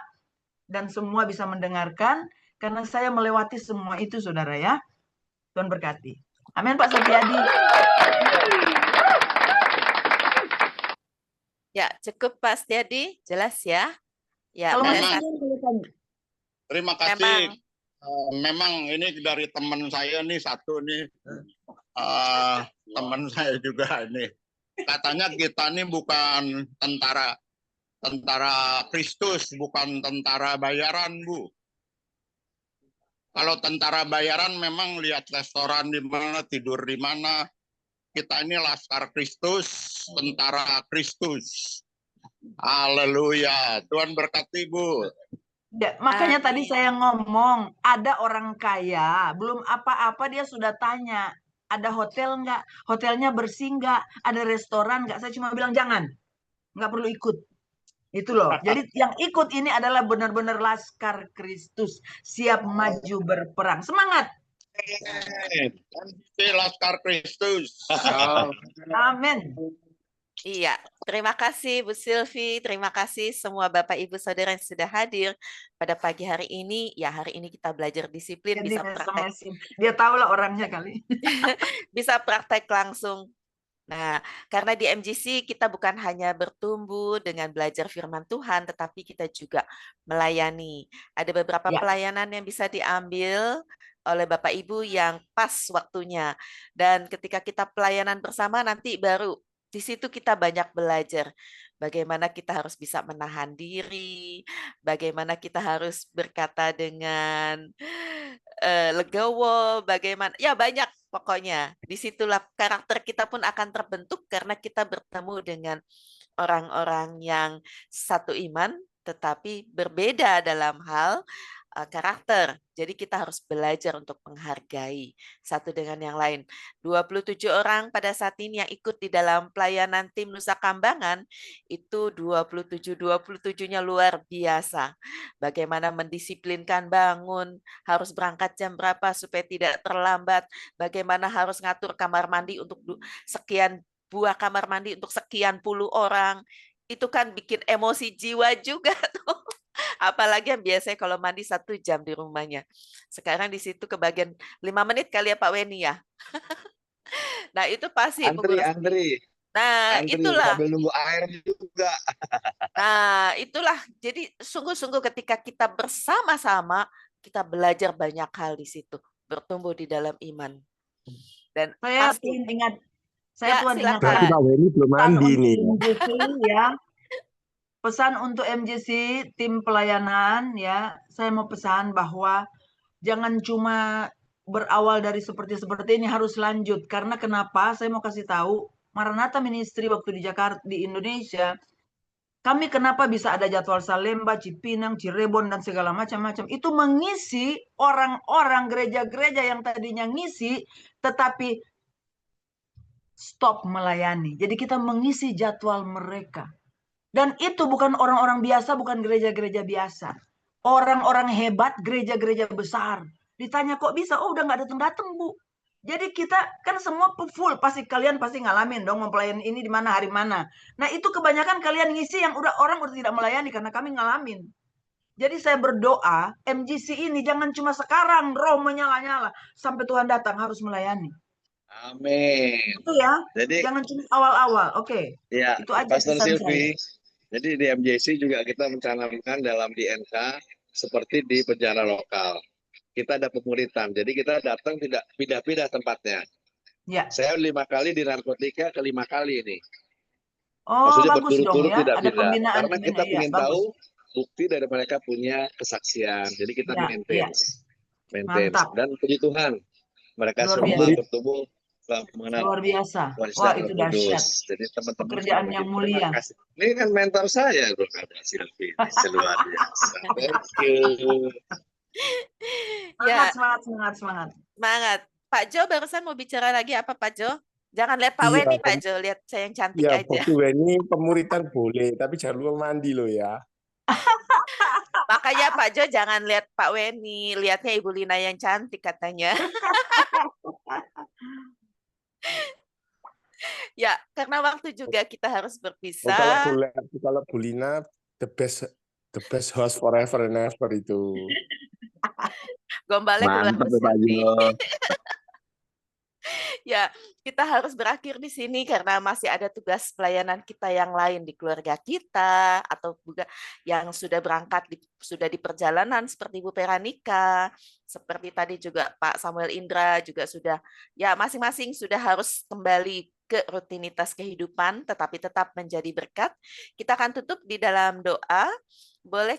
Dan semua bisa mendengarkan, karena saya melewati semua itu, saudara ya. Tuhan berkati. Amin, Pak Setiadi. Ya, cukup Pak Setiadi, jelas ya. Ya, kalau terima kasih. Memang ini dari teman saya nih satu nih. Teman saya juga ini. Katanya kita ini bukan tentara Kristus, bukan tentara bayaran, Bu. Kalau tentara bayaran memang lihat restoran di mana, tidur di mana. Kita ini Laskar Kristus, tentara Kristus. Haleluya. Tuhan berkati, Bu. Ya, makanya tadi saya ngomong, ada orang kaya, belum apa-apa dia sudah tanya, ada hotel nggak? Hotelnya bersih nggak? Ada restoran nggak? Saya cuma bilang jangan, nggak perlu ikut. Itu loh. Jadi yang ikut ini adalah benar-benar Laskar Kristus, siap maju berperang. Semangat. Laskar Kristus. Amin. Iya, terima kasih Bu Silvi, terima kasih semua Bapak Ibu Saudara yang sudah hadir pada pagi hari ini. Ya, hari ini kita belajar disiplin, Jadi bisa praktek, mesem-mesem. Dia tahu lah orangnya kali. bisa praktek langsung. Nah, karena di MGC kita bukan hanya bertumbuh dengan belajar firman Tuhan, tetapi kita juga melayani. Ada beberapa Ya. pelayanan yang bisa diambil oleh Bapak Ibu yang pas waktunya. Dan ketika kita pelayanan bersama nanti baru di situ kita banyak belajar. Bagaimana kita harus bisa menahan diri, bagaimana kita harus berkata dengan legowo, bagaimana, ya banyak pokoknya. Disitulah karakter kita pun akan terbentuk karena kita bertemu dengan orang-orang yang satu iman, tetapi berbeda dalam hal karakter. Jadi kita harus belajar untuk menghargai satu dengan yang lain. 27 orang pada saat ini yang ikut di dalam pelayanan tim Nusa Kambangan, itu 27-27-nya luar biasa. Bagaimana mendisiplinkan bangun, harus berangkat jam berapa supaya tidak terlambat, bagaimana harus ngatur kamar mandi untuk sekian buah kamar mandi untuk sekian puluh orang. Itu kan bikin emosi jiwa juga tuh. Apalagi yang biasanya kalau mandi 1 jam di rumahnya. Sekarang di situ kebagian 5 menit kali ya Pak Weni ya. Nah itu pasti Antri. Nah itulah. Sambil nunggu air juga. Nah itulah. Jadi sungguh-sungguh ketika kita bersama-sama, kita belajar banyak hal di situ. Bertumbuh di dalam iman. Dan Saya pasti. ingat. Ya, Saya tuh ingat Berarti Pak Weni belum mandi nih. MGC, ya. Pesan untuk MGC tim pelayanan ya, saya mau pesan bahwa jangan cuma berawal dari seperti ini, harus lanjut. Karena kenapa? Saya mau kasih tahu, Maranatha Ministry waktu di Jakarta, di Indonesia, kami kenapa bisa ada jadwal Salemba, Cipinang, Cirebon, dan segala macam-macam. Itu mengisi orang-orang gereja-gereja yang tadinya ngisi, tetapi stop melayani. Jadi kita mengisi jadwal mereka. Dan itu bukan orang-orang biasa, bukan gereja-gereja biasa. Orang-orang hebat, gereja-gereja besar. Ditanya kok bisa? Oh udah nggak datang-datang Bu. Jadi kita kan semua full, kalian pasti ngalamin dong mempelajari ini di mana hari mana. Nah itu kebanyakan kalian ngisi yang orang udah tidak melayani karena kami ngalamin. Jadi saya berdoa MGC ini jangan cuma sekarang roh menyala-nyala sampai Tuhan datang, harus melayani. Amin. Itu ya. Jadi jangan cuma awal-awal. Oke. Ya, Itu aja Pastor pesan Silvi. saya. Jadi di MJC juga kita mencanangkan dalam DNK seperti di penjara lokal. Kita ada pemuritan, jadi kita datang tidak pindah-pindah tempatnya. Ya. Saya 5 kali di narkotika, ke 5 kali ini. Oh, maksudnya bagus berturut-turut dong ya. tidak Ada pindah. pembinaan Karena kita ya, ingin bagus. tahu bukti dari mereka punya kesaksian. Jadi kita Ya, maintain. Mantap. Dan puji Tuhan, mereka Luar semua biasa. bertumbuh mengenal Luar biasa. warisan Wah, Roh itu Kudus. dahsyat. Jadi teman-teman Pekerjaan yang mulia. terima kasih. Ini kan mentor saya, Bro Silvi. Luar biasa. Thank you. Semangat. Pak Jo barusan mau bicara lagi apa Pak Jo? Jangan lihat Pak Weni Pak Jo, lihat saya yang cantik aja. Pak Weni pemuritan boleh, tapi jangan lupa mandi loh ya. Makanya Pak Jo jangan lihat Pak Weni, lihatnya Ibu Lina yang cantik katanya. Ya, karena waktu juga kita harus berpisah. Kalau Bu Lina the best host forever and ever itu. Gombalnya keluar Pak Jo. Ya, kita harus berakhir di sini karena masih ada tugas pelayanan kita yang lain di keluarga kita atau juga yang sudah berangkat sudah di perjalanan seperti Bu Peranika, seperti tadi juga Pak Samuel Indra juga sudah ya masing-masing sudah harus kembali ke rutinitas kehidupan tetapi tetap menjadi berkat. Kita akan tutup di dalam doa. Boleh